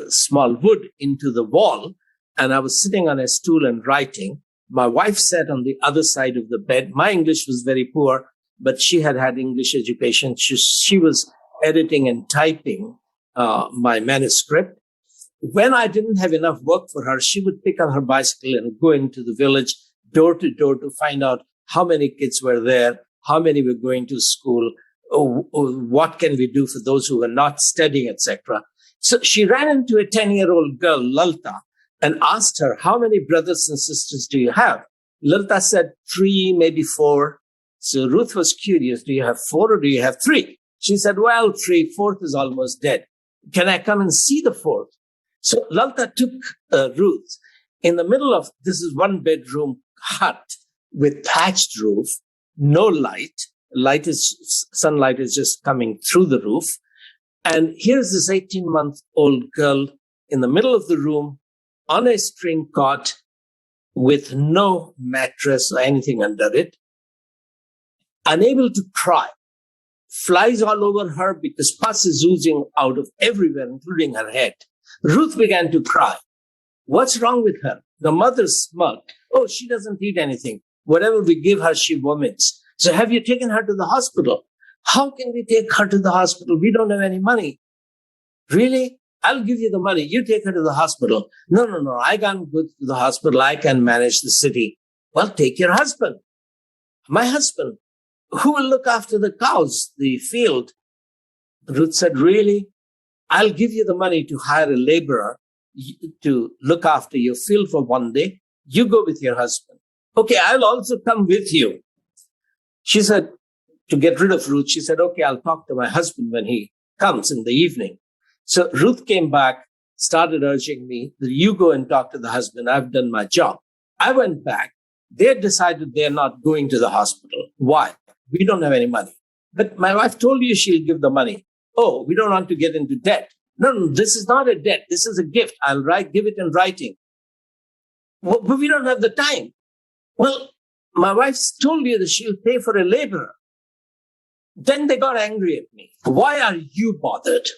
small wood into the wall, and I was sitting on a stool and writing. My wife sat on the other side of the bed. My English was very poor, but she had English education. She was editing and typing my manuscript. When I didn't have enough work for her, she would pick up her bicycle and go into the village, door to door, to find out how many kids were there, how many were going to school, what can we do for those who were not studying, etc. So she ran into a 10-year-old girl, Lalta, and asked her, how many brothers and sisters do you have? Lalta said 3, maybe 4. So Ruth was curious, do you have 4 or do you have 3? She said, well, 3, 4th is almost dead. Can I come and see the 4th? So Lalta took Ruth in the middle of, this is 1-bedroom hut with thatched roof, no light. Sunlight is just coming through the roof. And here's this 18-month-old girl in the middle of the room on a string cot with no mattress or anything under it, unable to cry, flies all over her because pus is oozing out of everywhere, including her head. Ruth began to cry. What's wrong with her? The mother smirked. Oh, she doesn't eat anything. Whatever we give her, she vomits. So have you taken her to the hospital? How can we take her to the hospital? We don't have any money. Really? I'll give you the money. You take her to the hospital. No. I can't go to the hospital. I can manage the city. Well, take your husband. My husband. Who will look after the cows, the field? Ruth said, really? I'll give you the money to hire a laborer to look after your field for one day. You go with your husband. Okay, I'll also come with you. She said, to get rid of Ruth, she said, okay, I'll talk to my husband when he comes in the evening. So Ruth came back, started urging me that you go and talk to the husband. I've done my job. I went back. They decided they're not going to the hospital. Why? We don't have any money. But my wife told you she'll give the money. Oh, we don't want to get into debt. No, this is not a debt. This is a gift. I'll give it in writing. Well, but we don't have the time. Well, my wife told you that she'll pay for a laborer. Then they got angry at me. Why are you bothered?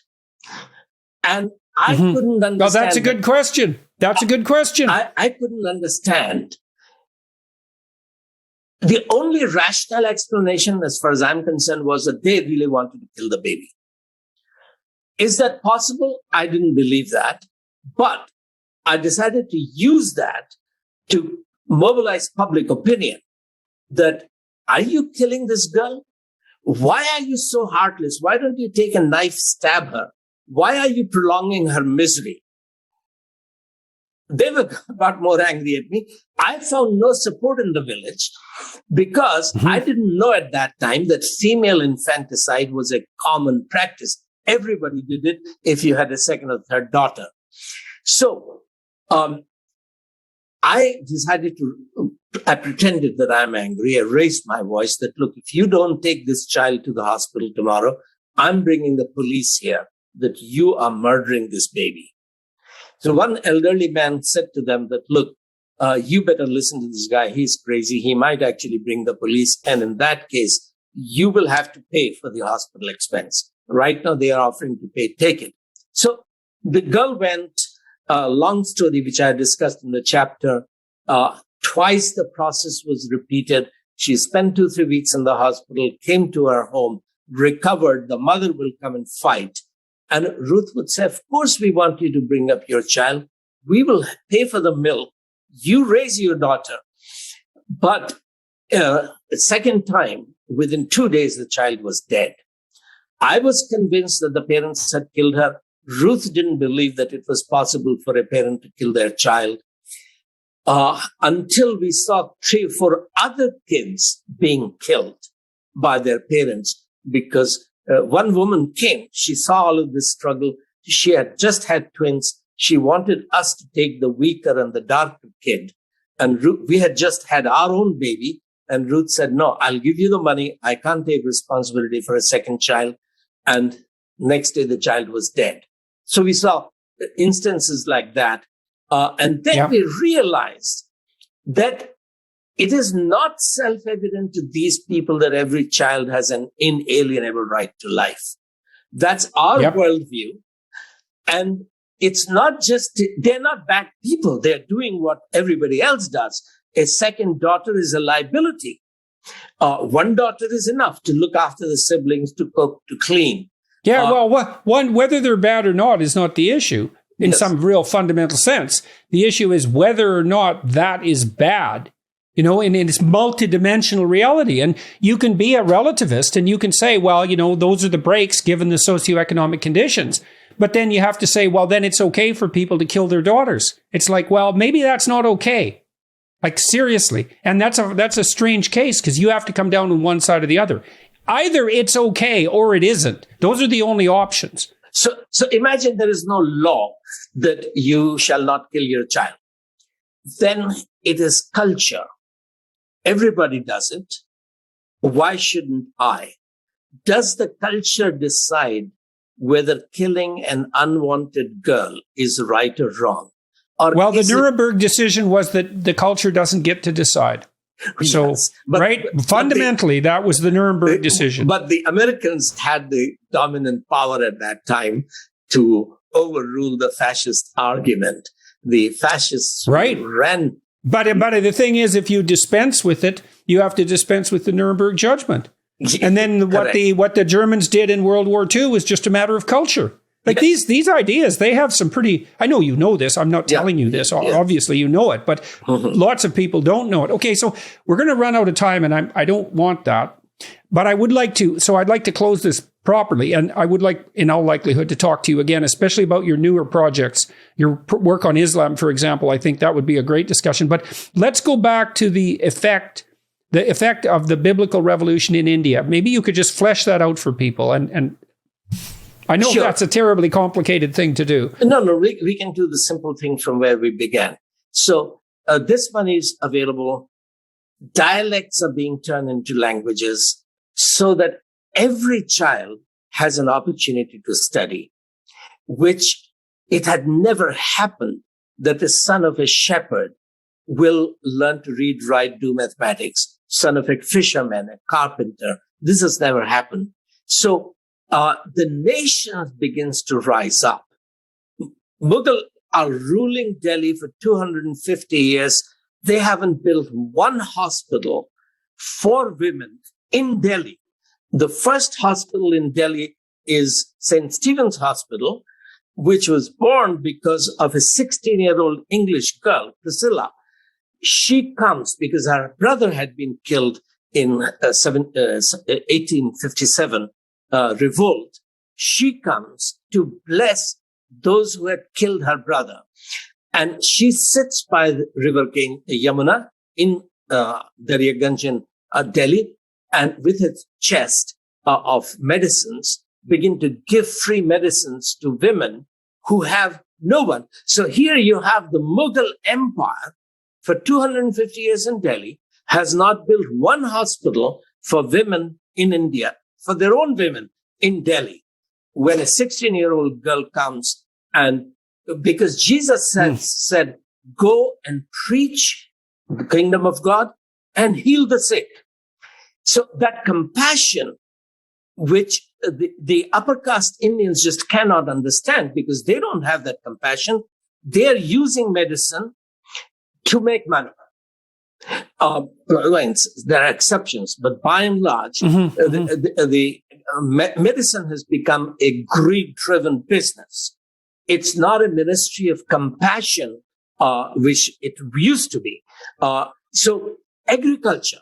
And I couldn't understand. Well, that's a good question. That's a good question. I couldn't understand. The only rational explanation, as far as I'm concerned, was that they really wanted to kill the baby. Is that possible? I didn't believe that. But I decided to use that to mobilize public opinion. That, are you killing this girl? Why are you so heartless? Why don't you take a knife, stab her? Why are you prolonging her misery? They got more angry at me. I found no support in the village because I didn't know at that time that female infanticide was a common practice. Everybody did it if you had a second or third daughter. So I decided I pretended that I'm angry. I raised my voice that, look, if you don't take this child to the hospital tomorrow, I'm bringing the police here, that you are murdering this baby. So one elderly man said to them that, look, you better listen to this guy. He's crazy. He might actually bring the police. And in that case, you will have to pay for the hospital expense. Right now, they are offering to pay. Take it. So the girl went, long story, which I discussed in the chapter. Twice the process was repeated. She spent 2-3 weeks in the hospital, came to her home, recovered. The mother will come and fight. And Ruth would say, of course, we want you to bring up your child. We will pay for the milk. You raise your daughter. But the second time, within 2 days, the child was dead. I was convinced that the parents had killed her. Ruth didn't believe that it was possible for a parent to kill their child. Until we saw 3 or 4 other kids being killed by their parents, because one woman came, she saw all of this struggle. She had just had twins. She wanted us to take the weaker and the darker kid. And we had just had our own baby. And Ruth said, no, I'll give you the money. I can't take responsibility for a second child. And next day, the child was dead. So we saw instances like that. And then we realized that it is not self-evident to these people that every child has an inalienable right to life. That's our worldview. And it's not just, they're not bad people. They're doing what everybody else does. A second daughter is a liability. One daughter is enough to look after the siblings, to cook, to clean. Yeah, whether they're bad or not is not the issue in some real fundamental sense. The issue is whether or not that is bad, in its multidimensional reality. And you can be a relativist and you can say, well, those are the breaks given the socioeconomic conditions. But then you have to say, well, then it's okay for people to kill their daughters. It's like, well, maybe that's not okay. Like, seriously. And that's a strange case because you have to come down on one side or the other. Either it's okay or it isn't. Those are the only options. So imagine there is no law that you shall not kill your child. Then it is culture. Everybody does it. Why shouldn't I? Does the culture decide whether killing an unwanted girl is right or wrong? Well, the Nuremberg decision was that the culture doesn't get to decide. So, yes, fundamentally, that was the Nuremberg decision. But the Americans had the dominant power at that time to overrule the fascist argument. The fascists ran. But the thing is, if you dispense with it, you have to dispense with the Nuremberg judgment. And then what the Germans did in World War II was just a matter of culture. Like these ideas, they have some pretty, I know you know this, I'm not telling you this, obviously you know it, but lots of people don't know it. Okay, so we're going to run out of time and I don't want that, but I'd like to close this properly, and I would like, in all likelihood, to talk to you again, especially about your newer projects, your work on Islam, for example. I think that would be a great discussion, but let's go back to the effect of the biblical revolution in India. Maybe you could just flesh that out for people and I know that's a terribly complicated thing to do. No, we can do the simple thing from where we began. So this money is available. Dialects are being turned into languages so that every child has an opportunity to study, which it had never happened that the son of a shepherd will learn to read, write, do mathematics, son of a fisherman, a carpenter. This has never happened. So the nation begins to rise up. Mughal are ruling Delhi for 250 years. They haven't built one hospital for women in Delhi. The first hospital in Delhi is St. Stephen's Hospital, which was born because of a 16-year-old English girl, Priscilla. She comes because her brother had been killed in 1857 revolt. She comes to bless those who had killed her brother. And she sits by the river Yamuna in Daryaganj in Delhi, and with its chest of medicines, begin to give free medicines to women who have no one. So here you have the Mughal Empire for 250 years in Delhi, has not built one hospital for women in India, for their own women in Delhi. When a 16-year-old girl comes, and because Jesus said, go and preach the kingdom of God and heal the sick. So that compassion, which the upper caste Indians just cannot understand because they don't have that compassion. They're using medicine to make money. There are exceptions, but by and large, medicine has become a greed-driven business. It's not a ministry of compassion, which it used to be. So agriculture,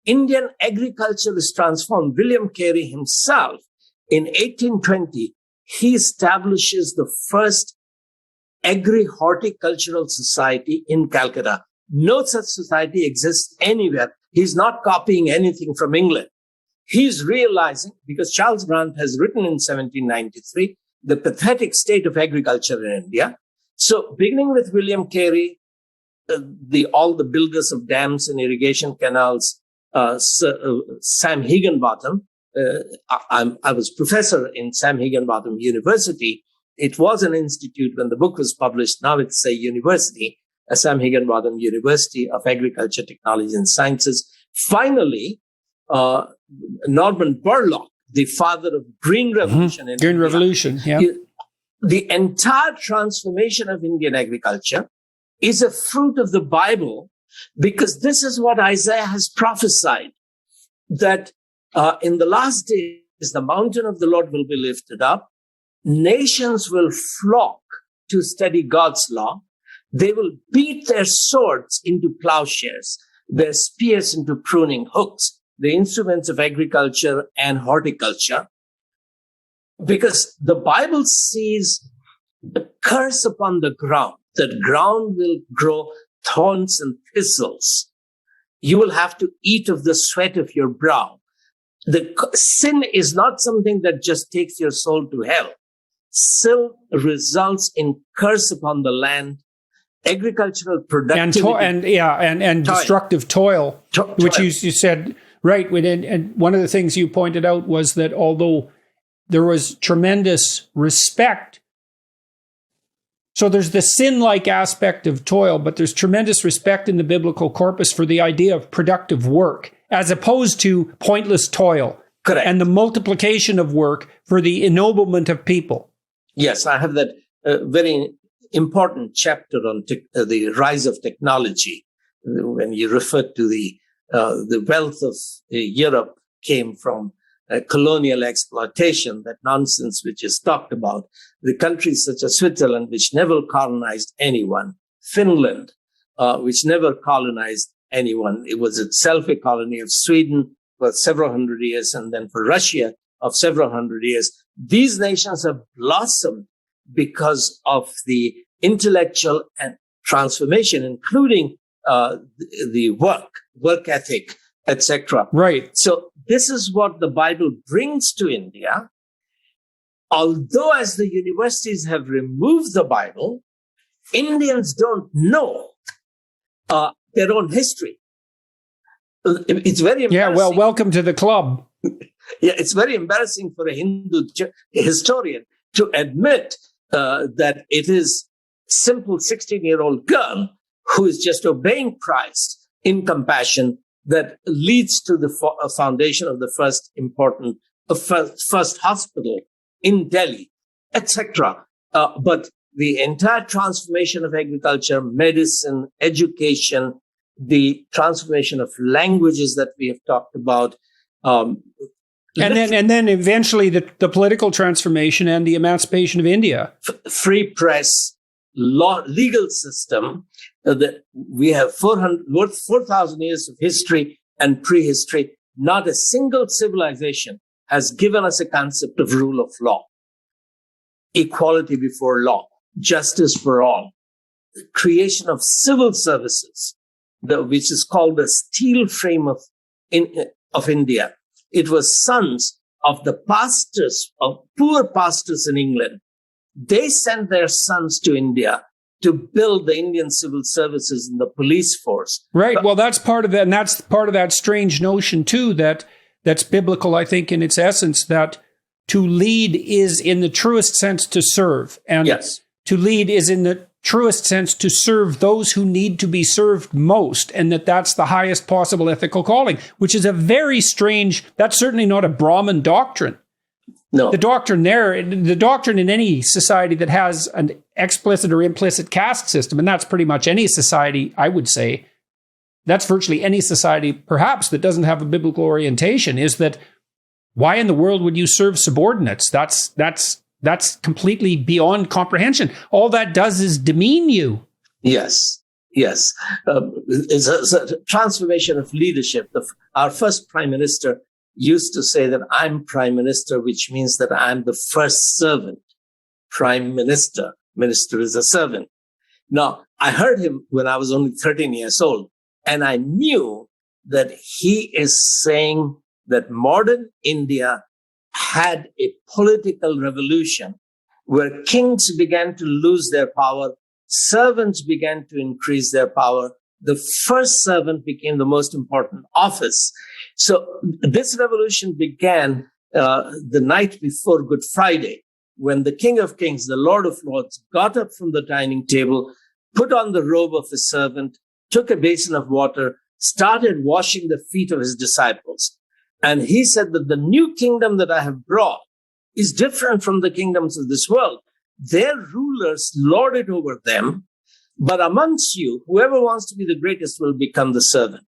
Indian agriculture is transformed. William Carey himself, in 1820, he establishes the first agri-horticultural society in Calcutta. No such society exists anywhere. He's not copying anything from England. He's realizing, because Charles Grant has written in 1793, the pathetic state of agriculture in India. So beginning with William Carey, all the builders of dams and irrigation canals, Sam Higginbotham. I was professor in Sam Higginbotham University. It was an institute when the book was published. Now it's a university, Sam Higginbotham University of Agriculture, Technology and Sciences. Finally, Norman Borlaug, the father of Green Revolution. In Green India, Revolution, yeah. The entire transformation of Indian agriculture is a fruit of the Bible, because this is what Isaiah has prophesied, that in the last days, the mountain of the Lord will be lifted up. Nations will flock to study God's law. They will beat their swords into plowshares, their spears into pruning hooks, the instruments of agriculture and horticulture. Because the Bible sees the curse upon the ground, that ground will grow thorns and thistles. You will have to eat of the sweat of your brow. The sin is not something that just takes your soul to hell. Sin results in curse upon the land, agricultural productivity, and destructive toil. Which you said right. And one of the things you pointed out was that although there was tremendous respect, so there's the sin-like aspect of toil, but there's tremendous respect in the biblical corpus for the idea of productive work, as opposed to pointless toil. Correct. And the multiplication of work for the ennoblement of people. Yes, I have that very important chapter on the rise of technology, when you refer to the wealth of Europe came from colonial exploitation, that nonsense which is talked about. The countries such as Switzerland, which never colonized anyone, Finland, which never colonized anyone. It was itself a colony of Sweden for several hundred years, and then for Russia of several hundred years. These nations have blossomed because of the intellectual and transformation, including the work ethic, etc. Right. So this is what the Bible brings to India. Although as the universities have removed the Bible, Indians don't know their own history. It's very embarrassing. Yeah, well, welcome to the club. Yeah, it's very embarrassing for a Hindu historian to admit that it is simple 16-year-old girl who is just obeying Christ in compassion that leads to the foundation of the first important, first hospital in Delhi, etc. But the entire transformation of agriculture, medicine, education, the transformation of languages that we have talked about, and then eventually the political transformation and the emancipation of India. Free press, legal system, that we have 4,000 years of history and prehistory. Not a single civilization has given us a concept of rule of law, equality before law, justice for all, the creation of civil services, which is called the steel frame of India. It was sons of the pastors, of poor pastors in England. They sent their sons to India to build the Indian civil services and the police force. Right. Well, that's part of it. And that's part of that strange notion, too, that's biblical, I think, in its essence, that to lead is in the truest sense to serve. And yes. To lead is in the truest sense to serve those who need to be served most, and that's the highest possible ethical calling, which is a very strange, that's certainly not a Brahmin doctrine. No. The doctrine in any society that has an explicit or implicit caste system, and that's pretty much any society, I would say, that's virtually any society, perhaps, that doesn't have a biblical orientation, is that why in the world would you serve subordinates? That's completely beyond comprehension. All that does is demean you. Yes. It's a transformation of leadership. Our first prime minister used to say that I'm prime minister, which means that I'm the first servant. Prime minister. Minister is a servant. Now, I heard him when I was only 13 years old, and I knew that he is saying that modern India had a political revolution where kings began to lose their power, servants began to increase their power. The first servant became the most important office. So this revolution began the night before Good Friday, when the King of Kings, the Lord of Lords, got up from the dining table, put on the robe of his servant, took a basin of water, started washing the feet of his disciples. And he said that the new kingdom that I have brought is different from the kingdoms of this world. Their rulers lord it over them, but amongst you, whoever wants to be the greatest will become the servant.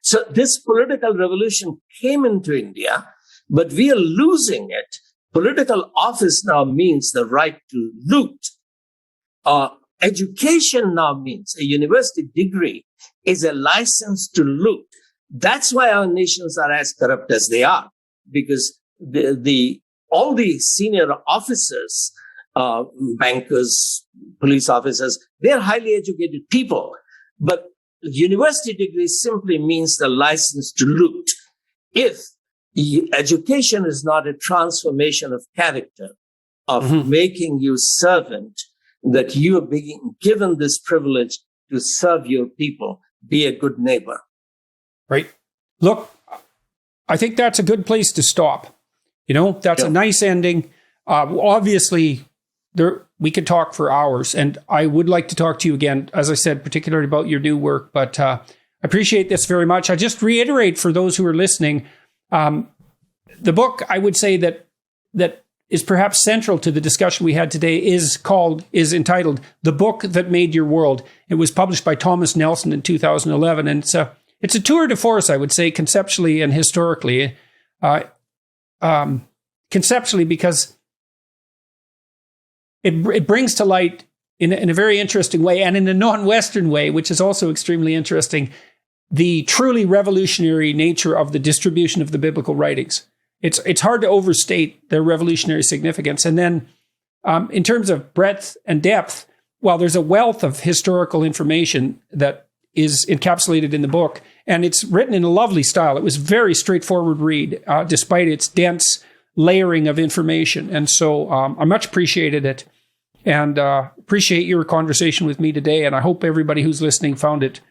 So this political revolution came into India but we are losing it. Political office now means the right to loot. Education now means a university degree is a license to loot. That's why our nations are as corrupt as they are, because all the senior officers, bankers, police officers, they're highly educated people. But university degree simply means the license to loot. If education is not a transformation of character, of making you servant, that you are being given this privilege to serve your people, be a good neighbor. Right. Look, I think that's a good place to stop. That's a nice ending. Obviously, we could talk for hours, and I would like to talk to you again, as I said, particularly about your new work. But I appreciate this very much. I just reiterate for those who are listening, the book, I would say that is perhaps central to the discussion we had today is entitled "The Book That Made Your World." It was published by Thomas Nelson in 2011, and it's a tour de force, I would say, conceptually and historically. Conceptually, because it brings to light in a very interesting way, and in a non-Western way, which is also extremely interesting, the truly revolutionary nature of the distribution of the biblical writings. It's hard to overstate their revolutionary significance. And then in terms of breadth and depth, while there's a wealth of historical information that is encapsulated in the book, and it's written in a lovely style. It was a very straightforward read, despite its dense layering of information. And so I much appreciated it, and appreciate your conversation with me today. And I hope everybody who's listening found it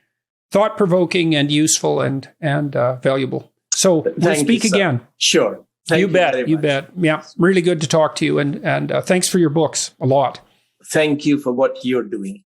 thought-provoking and useful and valuable. So we'll speak again. Sure. Thank you bet. You bet. Yeah, really good to talk to you. And thanks for your books a lot. Thank you for what you're doing.